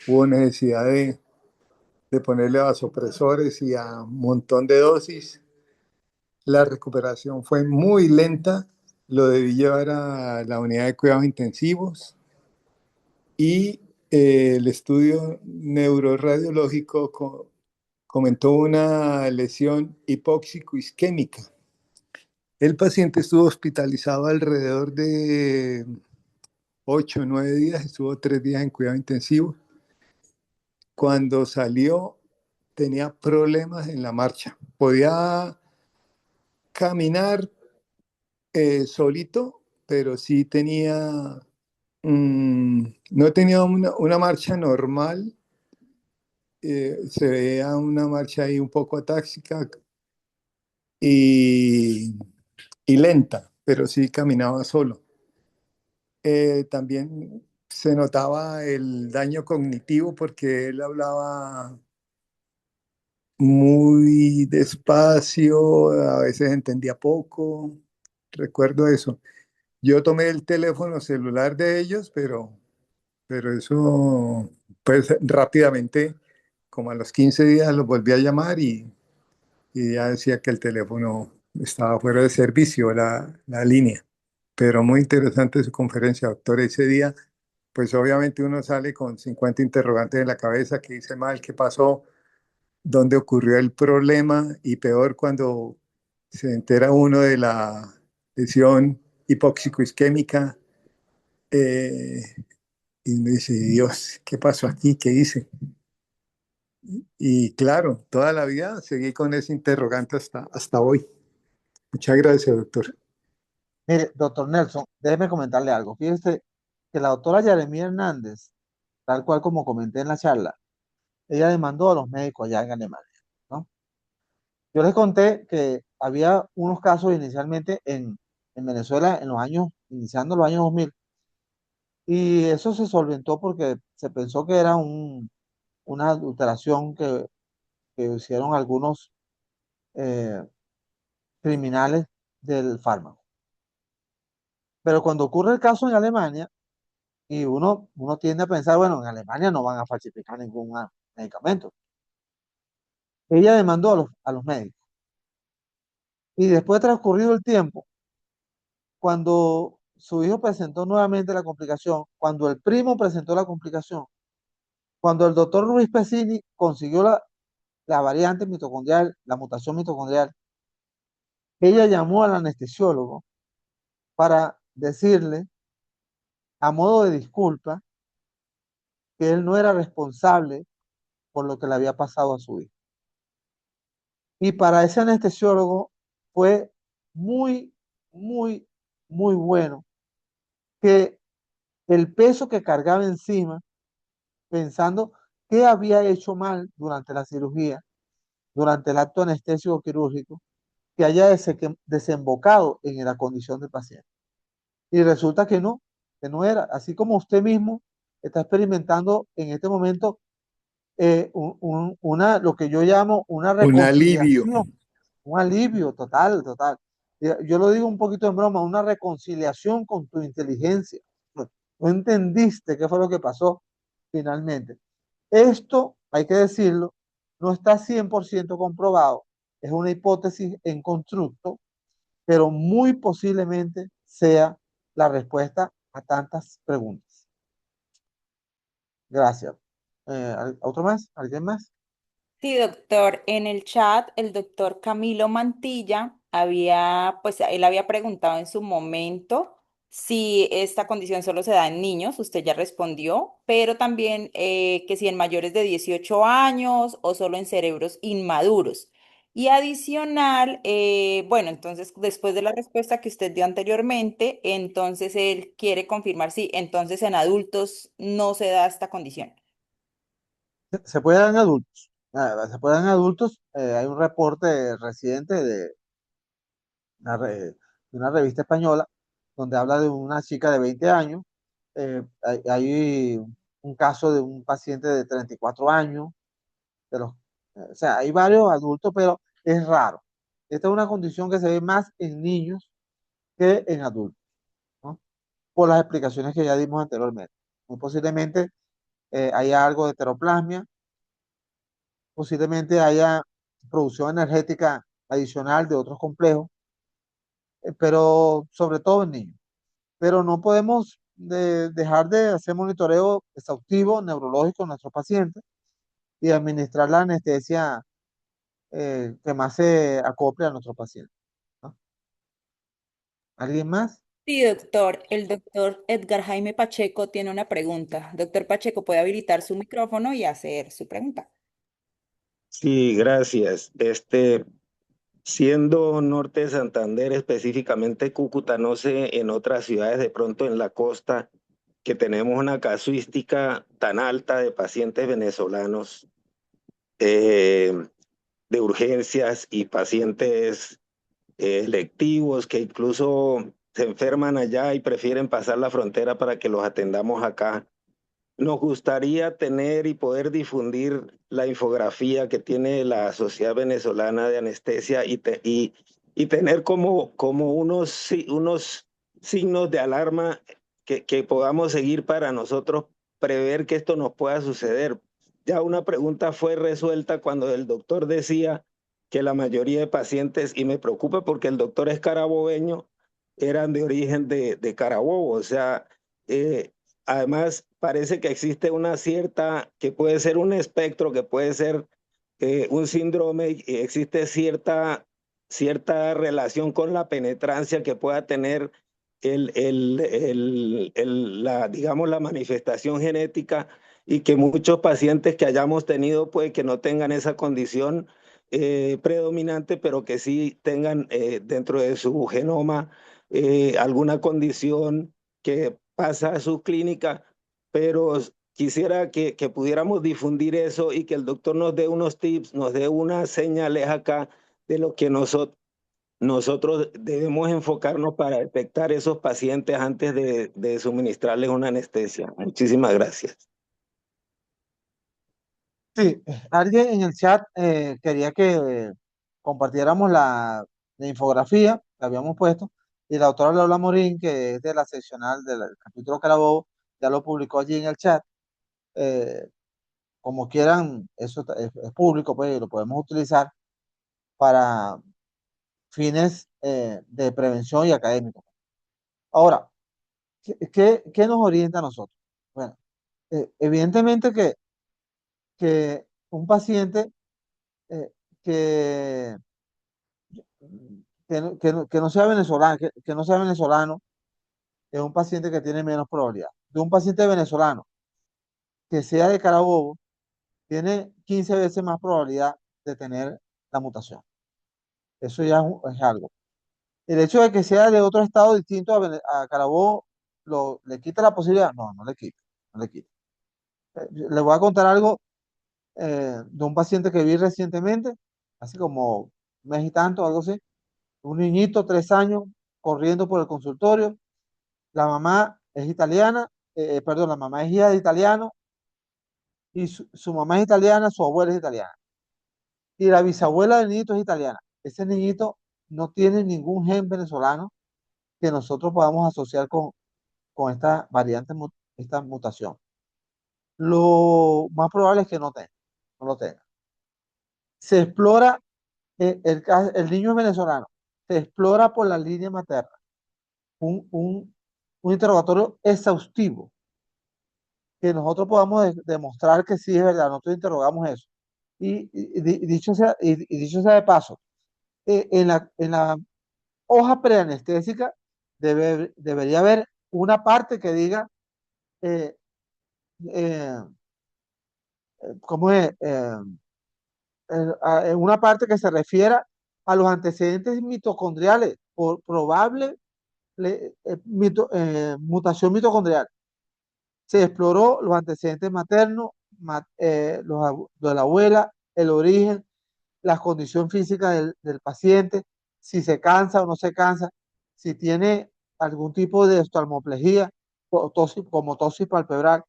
hubo necesidad de ponerle vasopresores y a un montón de dosis. La recuperación fue muy lenta, lo debí llevar a la unidad de cuidados intensivos y el estudio neuroradiológico comentó una lesión hipóxico-isquémica. El paciente estuvo hospitalizado alrededor de 8 o 9 días, estuvo 3 días en cuidado intensivo. Cuando salió tenía problemas en la marcha. Podía caminar solito, pero sí tenía, no tenía una marcha normal. Se veía una marcha ahí un poco atáxica y, y lenta, pero sí caminaba solo. También se notaba el daño cognitivo porque él hablaba muy despacio, a veces entendía poco, recuerdo eso. Yo tomé el teléfono celular de ellos, pero eso, pues rápidamente, como a los 15 días, los volví a llamar y ya decía que el teléfono estaba fuera de servicio, la línea. Pero muy interesante su conferencia, doctor. Ese día, pues obviamente uno sale con 50 interrogantes en la cabeza, qué hice mal, qué pasó, dónde ocurrió el problema y peor cuando se entera uno de la lesión hipóxico-isquémica eh, y uno dice, Dios, ¿qué pasó aquí? ¿Qué hice? Y claro, toda la vida seguí con ese interrogante hasta hoy. Muchas gracias, doctor. Mire, doctor Nelson, déjeme comentarle algo. Fíjese que la doctora Yaremía Hernández, tal cual como comenté en la charla, ella demandó a los médicos allá en Alemania, ¿no? Yo les conté que había unos casos inicialmente en Venezuela en los años, iniciando los años 2000, Y eso se solventó porque se pensó que era una adulteración que hicieron algunos eh, criminales del fármaco. Pero cuando ocurre el caso en Alemania, y uno tiende a pensar, bueno, en Alemania no van a falsificar ningún medicamento. Ella demandó a los médicos. Y después de transcurrido el tiempo, cuando su hijo presentó nuevamente la complicación, cuando el primo presentó la complicación, cuando el doctor Luis Pesini consiguió la variante mitocondrial, la mutación mitocondrial, ella llamó al anestesiólogo para decirle, a modo de disculpa, que él no era responsable por lo que le había pasado a su hijo. Y para ese anestesiólogo fue muy, muy, muy bueno que el peso que cargaba encima, pensando qué había hecho mal durante la cirugía, durante el acto anestésico quirúrgico, que haya desembocado en la condición del paciente. Y resulta que no era, así como usted mismo está experimentando en este momento lo que yo llamo una Un alivio. reconciliación, un alivio total, total. Yo lo digo un poquito en broma, una reconciliación con tu inteligencia. No entendiste qué fue lo que pasó finalmente. Esto, hay que decirlo, no está 100% comprobado. Es una hipótesis en constructo, pero muy posiblemente sea la respuesta a tantas preguntas. Gracias. ¿Otro más? ¿Alguien más? Sí, doctor. En el chat, el doctor Camilo Mantilla pues él había preguntado en su momento si esta condición solo se da en niños, usted ya respondió, pero también que si en mayores de 18 años o solo en cerebros inmaduros. Y adicional, bueno, entonces después de la respuesta que usted dio anteriormente, entonces él quiere confirmar si entonces en adultos no se da esta condición. Se puede dar en adultos. Se puede dar en adultos. Hay un reporte reciente de una revista española donde habla de una chica de 20 años. Hay un caso de un paciente de 34 años. De los, o sea, hay varios adultos, pero es raro. Esta es una condición que se ve más en niños que en adultos, ¿no? Por las explicaciones que ya dimos anteriormente. Muy posiblemente haya algo de heteroplasmia, posiblemente haya producción energética adicional de otros complejos, pero sobre todo en niños. Pero no podemos dejar de hacer monitoreo exhaustivo neurológico en nuestros pacientes y administrar la anestesia que más se acople a nuestros pacientes, ¿no? ¿Alguien más? Sí, doctor. El doctor Edgar Jaime Pacheco tiene una pregunta. Doctor Pacheco, puede habilitar su micrófono y hacer su pregunta. Sí, gracias. Siendo norte de Santander, específicamente Cúcuta, no sé, en otras ciudades de pronto en la costa, que tenemos una casuística tan alta de pacientes venezolanos eh, de urgencias y pacientes electivos que incluso se enferman allá y prefieren pasar la frontera para que los atendamos acá. Nos gustaría tener y poder difundir la infografía que tiene la Sociedad Venezolana de Anestesia y tener como unos signos de alarma que podamos seguir para nosotros prever que esto nos pueda suceder. Ya una pregunta fue resuelta cuando el doctor decía que la mayoría de pacientes, y me preocupa porque el doctor es carabobeño, eran de origen de Carabobo, o sea, eh, además, parece que existe una cierta, que puede ser un espectro, que puede ser un síndrome, y existe cierta relación con la penetrancia que pueda tener digamos, la manifestación genética y que muchos pacientes que hayamos tenido puede que no tengan esa condición predominante, pero que sí tengan dentro de su genoma alguna condición que pasa a su clínica, pero quisiera que pudiéramos difundir eso y que el doctor nos dé unos tips, nos dé unas señales acá de lo que nosotros nosotros debemos enfocarnos para detectar esos pacientes antes de suministrarles una anestesia. Muchísimas gracias. Sí, alguien en el chat quería que compartiéramos la infografía que habíamos puesto y la doctora Lola Morín, que es de la seccional del capítulo Carabobo, ya lo publicó allí en el chat. Eh, Como quieran, eso es público, pues y lo podemos utilizar para fines de prevención y académicos. Ahora, ¿qué nos orienta a nosotros? Bueno, evidentemente que un paciente eh, que que no sea venezolano, que no sea venezolano, es un paciente que tiene menos probabilidad. De un paciente venezolano que sea de Carabobo, tiene 15 veces más probabilidad de tener la mutación. Eso ya es algo. El hecho de que sea de otro estado distinto a Carabobo, ¿le quita la posibilidad? No, no le quita, no le quita. Le voy a contar algo de un paciente que vi recientemente, hace como un mes y tanto, algo así. Un niñito, 3 años, corriendo por el consultorio. La mamá es italiana, perdón, la mamá es hija de italiano y su mamá es italiana, su abuela es italiana. Y la bisabuela del niñito es italiana. Ese niñito no tiene ningún gen venezolano que nosotros podamos asociar con esta variante, esta mutación. Lo más probable es que no lo tenga. Se explora, el niño es venezolano, se explora por la línea materna un interrogatorio exhaustivo que nosotros podamos demostrar que sí es verdad, nosotros interrogamos eso. Y dicho sea de paso, en la hoja preanestésica debería haber una parte que diga, eh, eh, ¿cómo es? Una parte que se refiera a los antecedentes mitocondriales por probable mutación mitocondrial. Se exploró los antecedentes maternos, de la abuela, el origen, la condición física del paciente, si se cansa o no se cansa, si tiene algún tipo de oftalmoplejía, como tosis palpebral.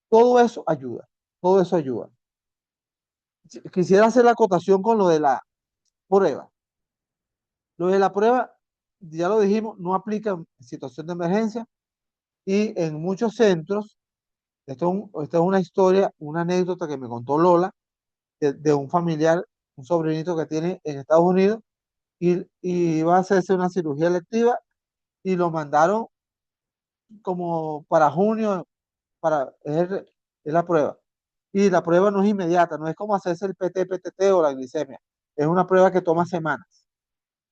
Todo eso ayuda, todo eso ayuda. Quisiera hacer la acotación con lo de la prueba. Lo de la prueba, ya lo dijimos, no aplica en situación de emergencia y en muchos centros, esto es una historia, una anécdota que me contó Lola de un familiar, un sobrinito que tiene en Estados Unidos y iba a hacerse una cirugía electiva y lo mandaron como para junio para es la prueba. Y la prueba no es inmediata, no es como hacerse el PT-PTT o la glicemia, es una prueba que toma semanas.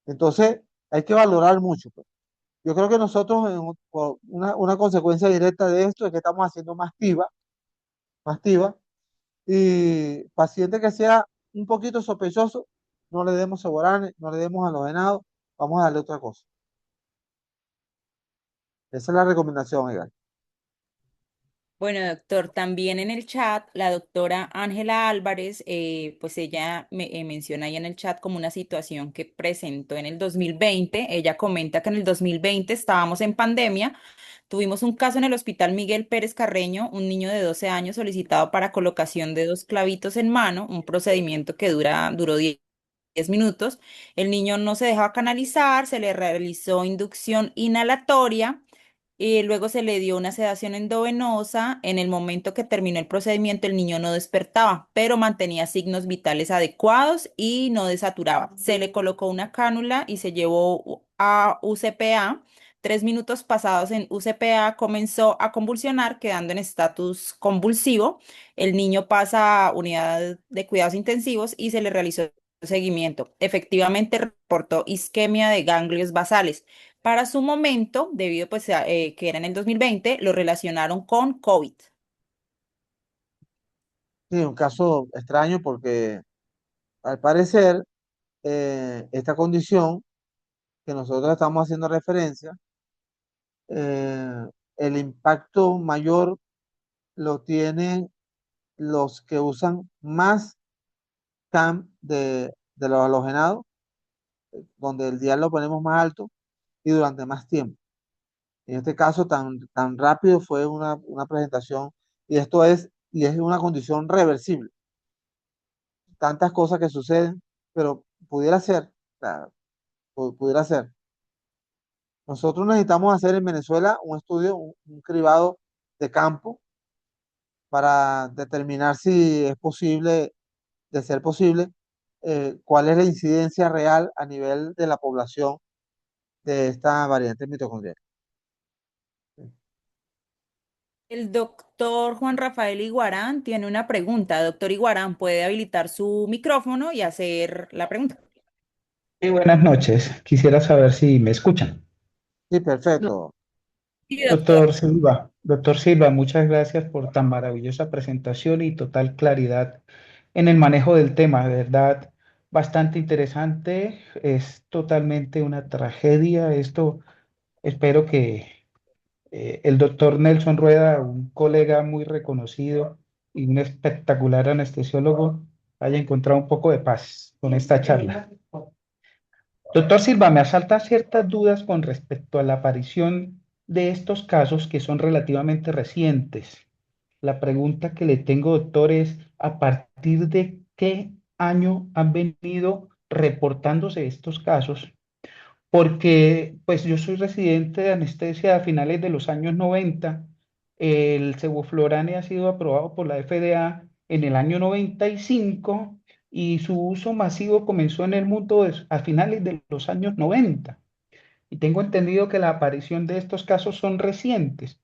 Entonces, hay que valorar mucho, pues. Yo creo que nosotros, por una consecuencia directa de esto es que estamos haciendo más TIVA, y paciente que sea un poquito sospechoso, no le demos Soborane, no le demos halogenado, vamos a darle otra cosa. Esa es la recomendación, Edgar. Bueno, doctor, también en el chat, la doctora Ángela Álvarez, pues ella menciona ahí en el chat como una situación que presentó en el 2020. Ella comenta que en el 2020 estábamos en pandemia, tuvimos un caso en el Hospital Miguel Pérez Carreño, un niño de 12 años solicitado para colocación de 2 clavitos en mano, un procedimiento que duró 10 minutos. El niño no se dejaba canalizar, se le realizó inducción inhalatoria y luego se le dio una sedación endovenosa. En el momento que terminó el procedimiento, el niño no despertaba, pero mantenía signos vitales adecuados y no desaturaba. Se le colocó una cánula y se llevó a UCPA. 3 minutos pasados en UCPA comenzó a convulsionar, quedando en estatus convulsivo. El niño pasa a unidad de cuidados intensivos y se le realizó seguimiento. Efectivamente reportó isquemia de ganglios basales. Para su momento, debido pues a, que era en el 2020, lo relacionaron con COVID. Sí, un caso extraño porque al parecer esta condición que nosotros estamos haciendo referencia, eh, el impacto mayor lo tienen los que usan más CAM de los halogenados, donde el dial lo ponemos más alto y durante más tiempo. En este caso, tan rápido fue una presentación y es una condición reversible. Tantas cosas que suceden, pero pudiera ser, o sea, pudiera ser. Nosotros necesitamos hacer en Venezuela un estudio, un cribado de campo para determinar si es posible, de ser posible, cuál es la incidencia real a nivel de la población de esta variante mitocondrial. El doctor Juan Rafael Iguarán tiene una pregunta. Doctor Iguarán, puede habilitar su micrófono y hacer la pregunta. Sí, buenas noches. Quisiera saber si me escuchan. Sí, perfecto. Sí, doctor. Doctor Silva, muchas gracias por tan maravillosa presentación y total claridad en el manejo del tema. De verdad, bastante interesante. Es totalmente una tragedia. Esto espero que el doctor Nelson Rueda, un colega muy reconocido y un espectacular anestesiólogo, haya encontrado un poco de paz con esta charla. Doctor Silva, me asaltan ciertas dudas con respecto a la aparición de estos casos que son relativamente recientes. La pregunta que le tengo, doctor, es ¿a partir de qué año han venido reportándose estos casos? Porque pues yo soy residente de anestesia a finales de los años 90. El sevoflurane ha sido aprobado por la FDA en el año 95 y su uso masivo comenzó en el mundo a finales de los años 90. Y tengo entendido que la aparición de estos casos son recientes.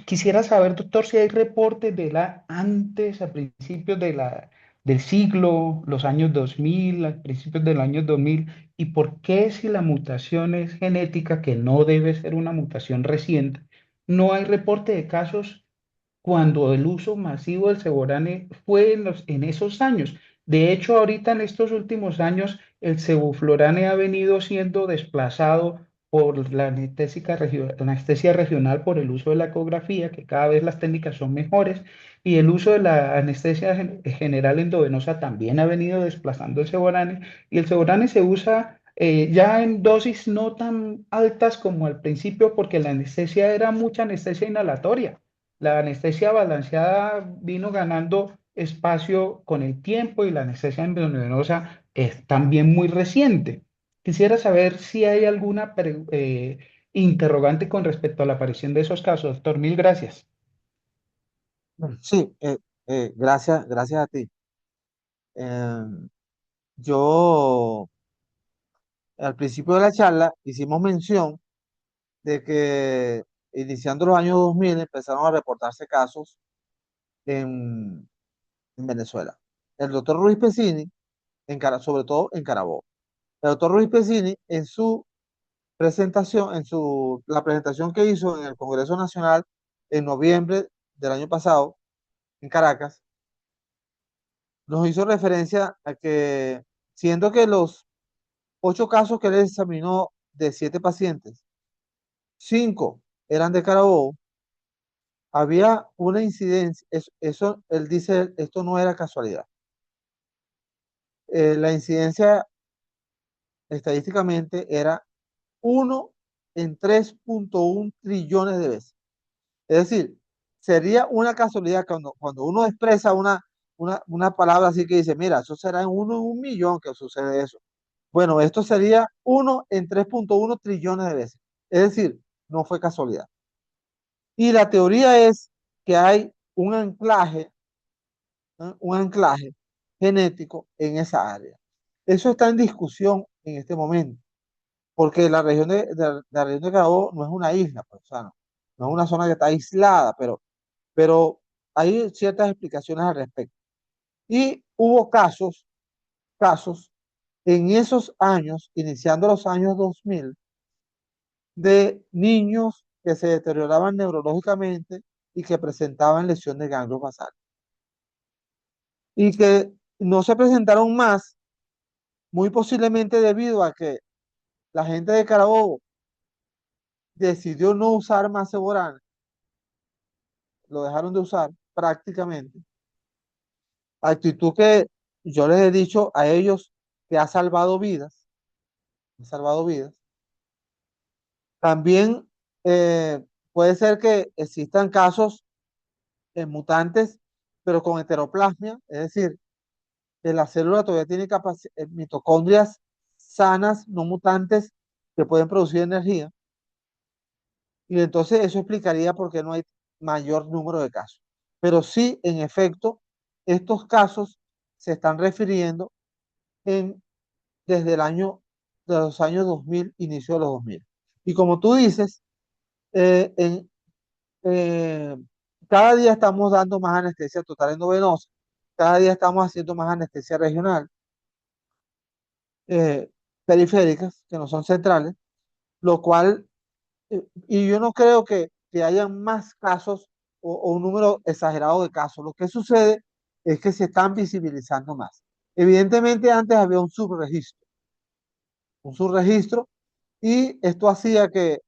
Quisiera saber, doctor, si hay reportes de antes, a principios del siglo, los años 2000, a principios de los años 2000, y por qué si la mutación es genética, que no debe ser una mutación reciente, no hay reporte de casos cuando el uso masivo del Seborane fue en esos años. De hecho, ahorita en estos últimos años, el sevoflurane ha venido siendo desplazado por la anestesia regional por el uso de la ecografía, que cada vez las técnicas son mejores, y el uso de la anestesia general endovenosa también ha venido desplazando el Seborane, y el Seborane se usa ya en dosis no tan altas como al principio, porque la anestesia era mucha anestesia inhalatoria. La anestesia balanceada vino ganando espacio con el tiempo y la anestesia endovenosa es también muy reciente. Quisiera saber si hay alguna interrogante con respecto a la aparición de esos casos. Doctor, mil gracias. Sí, gracias a ti. Eh, yo, al principio de la charla, hicimos mención de que iniciando los años 2000 empezaron a reportarse casos en, en Venezuela. El doctor Ruiz Pesini, sobre todo en Carabobo. El doctor Ruiz Pesini, en su presentación, la presentación que hizo en el Congreso Nacional en noviembre del año pasado, en Caracas, nos hizo referencia a que, siendo que los 8 casos que él examinó de 7 pacientes, 5 eran de Carabobo, había una incidencia, eso él dice, esto no era casualidad. La incidencia estadísticamente era 1 en 3,1 trillones de veces. Es decir, sería una casualidad cuando uno expresa una palabra así que dice, mira, eso será en 1 en 1 millón que sucede eso. Bueno, esto sería 1 en 3,1 trillones de veces. Es decir, no fue casualidad. Y la teoría es que hay un anclaje, ¿no? Un anclaje genético en esa área. Eso está en discusión en este momento, porque la región de Carabobo no es una isla, pues, o sea, no es una zona que está aislada, pero hay ciertas explicaciones al respecto. Y hubo casos en esos años, iniciando los años 2000, de niños que se deterioraban neurológicamente y que presentaban lesión de ganglios basales. Y que no se presentaron más, muy posiblemente debido a que la gente de Carabobo decidió no usar más Seborane, lo dejaron de usar prácticamente. Actitud que yo les he dicho a ellos que ha salvado vidas, han salvado vidas. También puede ser que existan casos mutantes, pero con heteroplasmia, es decir, que la célula todavía tiene mitocondrias sanas, no mutantes, que pueden producir energía. Y entonces eso explicaría por qué no hay mayor número de casos. Pero sí, en efecto, estos casos se están refiriendo en, desde el año, de los años 2000, inicio de los 2000. Y como tú dices, eh, en, eh, cada día estamos dando más anestesia total endovenosa, cada día estamos haciendo más anestesia regional, eh, periféricas, que no son centrales, lo cual, y yo no creo que haya más casos o un número exagerado de casos. Lo que sucede es que se están visibilizando más. Evidentemente antes había un subregistro, y esto hacía que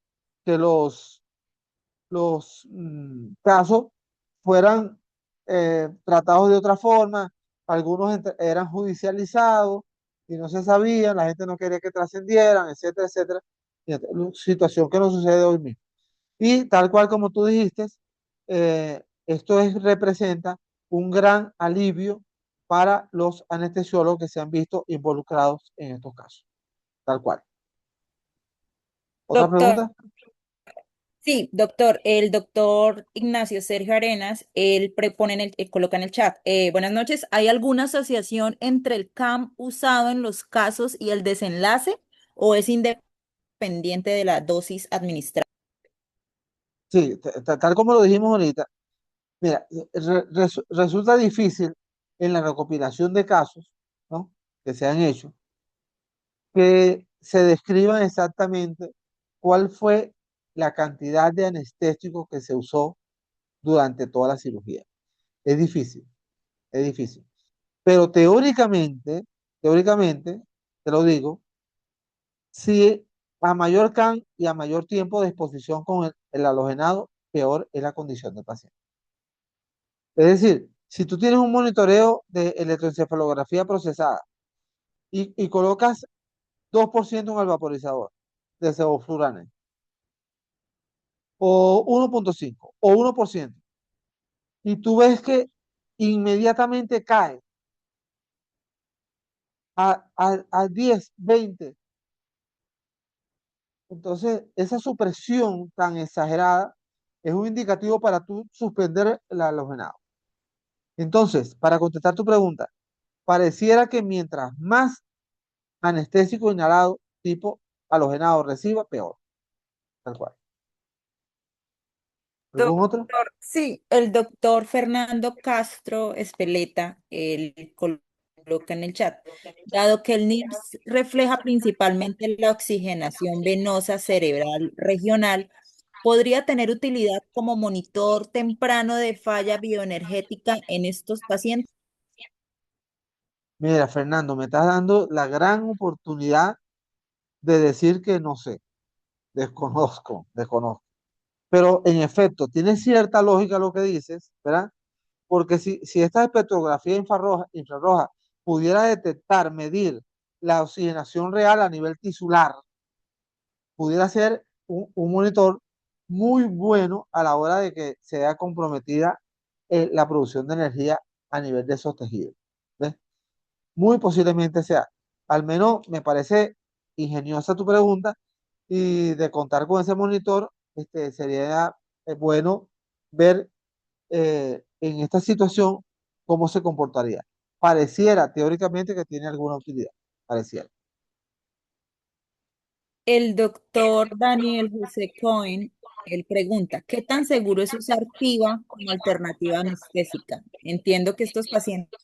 los casos fueran tratados de otra forma, algunos eran judicializados y no se sabían, la gente no quería que trascendieran, etcétera, etcétera. Situación que no sucede hoy mismo. Y tal cual como tú dijiste, representa un gran alivio para los anestesiólogos que se han visto involucrados en estos casos. Tal cual. ¿Otra Doctor, pregunta? sí, doctor, el doctor Ignacio Sergio Arenas, él propone coloca en el chat, buenas noches, ¿hay alguna asociación entre el CAM usado en los casos y el desenlace o es independiente de la dosis administrada? Sí, tal como lo dijimos ahorita. Mira, resulta difícil en la recopilación de casos, ¿no?, que se han hecho, que se describan exactamente cuál fue la cantidad de anestésico que se usó durante toda la cirugía. Es difícil, es difícil. Pero teóricamente, te lo digo, si a mayor CAN y a mayor tiempo de exposición con el halogenado, peor es la condición del paciente. Es decir, si tú tienes un monitoreo de electroencefalografía procesada y colocas 2% en el vaporizador de sevoflurane, o 1,5 o 1%, y tú ves que inmediatamente cae a 10, 20, entonces esa supresión tan exagerada es un indicativo para tú suspender el halogenado. Entonces, para contestar tu pregunta, pareciera que mientras más anestésico inhalado tipo halogenado reciba, peor. Tal cual. ¿Algún otro? Doctor, sí, el doctor Fernando Castro Espeleta, él coloca en el chat, dado que el NIRS refleja principalmente la oxigenación venosa cerebral regional, ¿podría tener utilidad como monitor temprano de falla bioenergética en estos pacientes? Mira, Fernando, me estás dando la gran oportunidad de decir que no sé, desconozco. Pero en efecto, tiene cierta lógica lo que dices, ¿verdad? Porque si esta espectrografía infrarroja pudiera detectar, medir la oxigenación real a nivel tisular, pudiera ser un monitor muy bueno a la hora de que sea comprometida la producción de energía a nivel de esos tejidos. ¿Ves? Muy posiblemente sea. Al menos me parece ingeniosa tu pregunta, y de contar con ese monitor, sería bueno ver en esta situación cómo se comportaría. Pareciera teóricamente que tiene alguna utilidad. Pareciera. El doctor Daniel José Cohen, él pregunta, ¿qué tan seguro es usar TIVA como alternativa anestésica? Entiendo que estos pacientes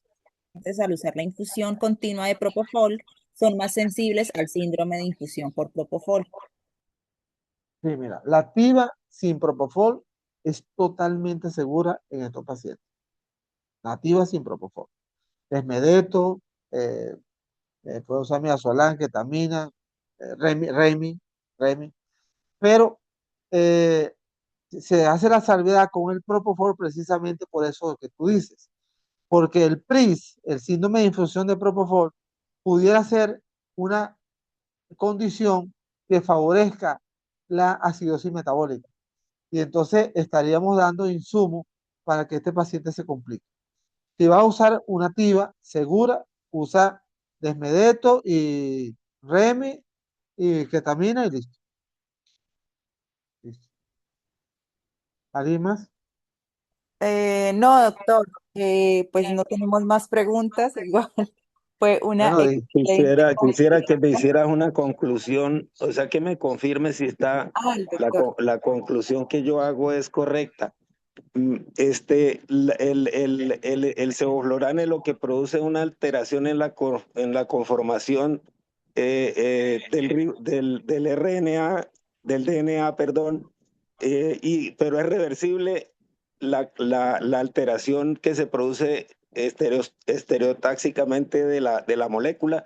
al usar la infusión continua de Propofol son más sensibles al síndrome de infusión por Propofol. Sí, mira, la activa sin propofol es totalmente segura en estos pacientes. La activa sin propofol. Desmedeto, eh, puede usar midazolam, ketamina, Remi, pero eh, se hace la salvedad con el propofol precisamente por eso que tú dices, porque el PRIS, el síndrome de infusión de propofol, pudiera ser una condición que favorezca la acidosis metabólica. Y entonces estaríamos dando insumos para que este paciente se complique. Si va a usar una TIVA segura, usa desmedeto y remi y ketamina y listo. Listo. ¿Alguien más? No, doctor, pues no tenemos más preguntas. Igual fue una Bueno, excelente Quisiera que me conversación. hicieras una conclusión, o sea, que me confirme si está El doctor. la conclusión que yo hago es correcta. El sevoflurane lo que produce una alteración en en la conformación del RNA, del DNA, perdón, pero es reversible la alteración que se produce estereotáxicamente de de la molécula,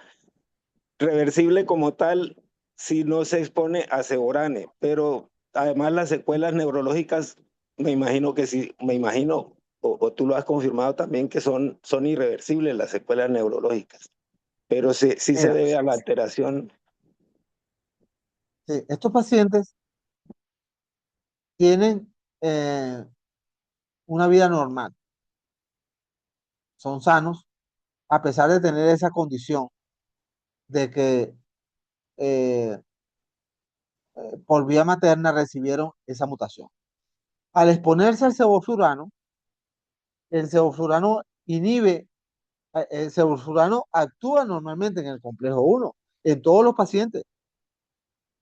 reversible como tal si no se expone a seborane, pero además las secuelas neurológicas, me imagino que sí, me imagino, o tú lo has confirmado también, que son irreversibles las secuelas neurológicas, pero sí se mira, debe a la alteración. sí, estos pacientes tienen eh, una vida normal, son sanos, a pesar de tener esa condición de que eh, por vía materna recibieron esa mutación. Al exponerse al sevoflurano, el sevoflurano inhibe, el sevoflurano actúa normalmente en el complejo 1, en todos los pacientes.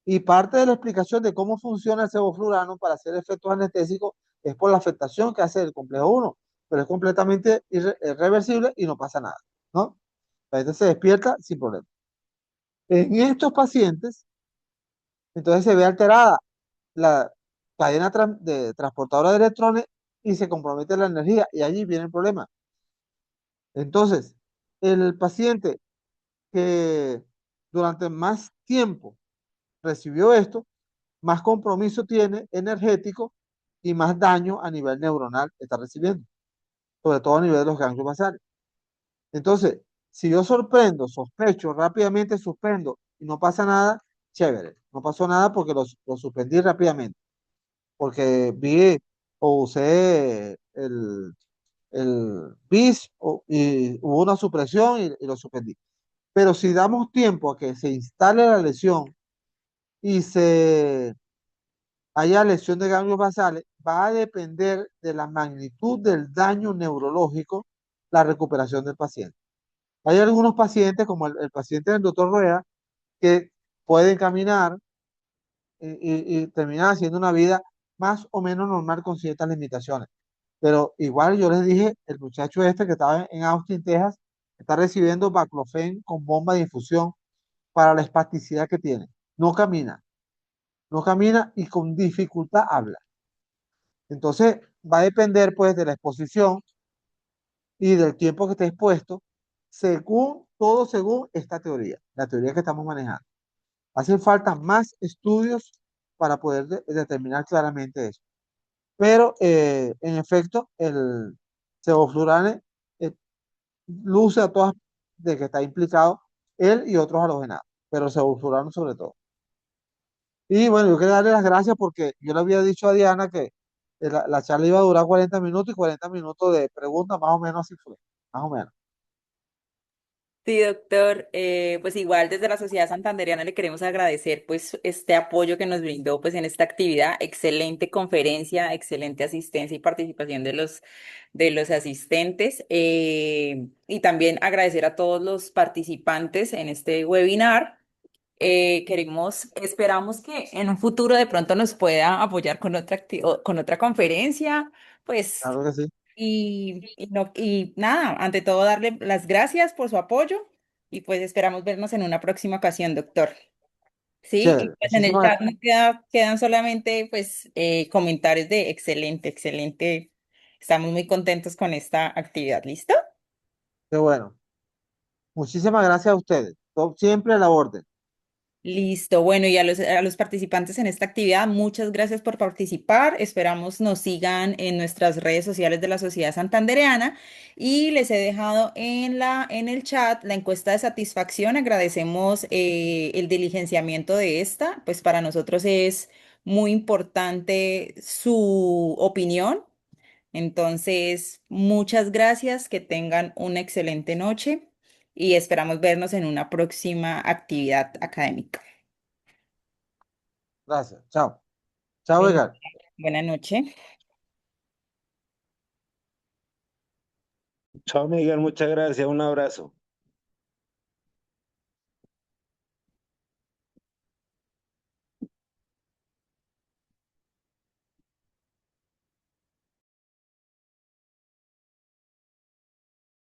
Y parte de la explicación de cómo funciona el sevoflurano para hacer efectos anestésicos es por la afectación que hace el complejo 1, pero es completamente irreversible y no pasa nada, ¿no? La gente se despierta sin problema. En estos pacientes, entonces se ve alterada la cadena transportadora de electrones y se compromete la energía y allí viene el problema. Entonces, el paciente que durante más tiempo recibió esto, más compromiso tiene energético y más daño a nivel neuronal está recibiendo, sobre todo a nivel de los ganglios basales. Entonces, si yo sorprendo, sospecho, rápidamente suspendo y no pasa nada, chévere. No pasó nada porque lo suspendí rápidamente, porque vi o usé el BIS y hubo una supresión y lo suspendí. Pero si damos tiempo a que se instale la lesión y se haya lesión de ganglios basales, va a depender de la magnitud del daño neurológico la recuperación del paciente. Hay algunos pacientes, como el paciente del doctor Rueda, que pueden caminar y terminar haciendo una vida más o menos normal con ciertas limitaciones. Pero igual yo les dije, el muchacho este que estaba en Austin, Texas, está recibiendo baclofen con bomba de infusión para la espasticidad que tiene. No camina, no camina y con dificultad habla. Entonces va a depender pues de la exposición y del tiempo que esté expuesto, según todo según esta teoría, la teoría que estamos manejando. Hacen falta más estudios para poder determinar claramente eso. Pero en efecto, el sevoflurane eh, luce a todas de que está implicado él y otros halogenados, pero sevoflurano sobre todo. Y bueno, yo quería darle las gracias porque yo le había dicho a Diana que la charla iba a durar 40 minutos y 40 minutos de preguntas, más o menos así fue, más o menos. Sí, doctor. Pues igual desde la Sociedad Santanderiana le queremos agradecer pues este apoyo que nos brindó pues en esta actividad. Excelente conferencia, excelente asistencia y participación de los asistentes. Y también agradecer a todos los participantes en este webinar. Esperamos que en un futuro de pronto nos pueda apoyar con con otra conferencia, pues. Claro que sí. Y nada, ante todo darle las gracias por su apoyo y pues esperamos vernos en una próxima ocasión, doctor. Sí, y Chévere. pues en el Muchísimas chat nos quedan solamente pues comentarios de excelente, excelente. Estamos muy contentos con esta actividad. ¿Listo? qué bueno. Muchísimas gracias a ustedes. Siempre a la orden. Listo, bueno, y a los participantes en esta actividad, muchas gracias por participar. Esperamos nos sigan en nuestras redes sociales de la Sociedad Santandereana y les he dejado en el chat la encuesta de satisfacción. Agradecemos el diligenciamiento de esta, pues para nosotros es muy importante su opinión. Entonces, muchas gracias, que tengan una excelente noche y esperamos vernos en una próxima actividad académica. Gracias. Chao. Chao, Ven- Edgar. Buenas noches. Chao, Miguel, muchas gracias, un abrazo.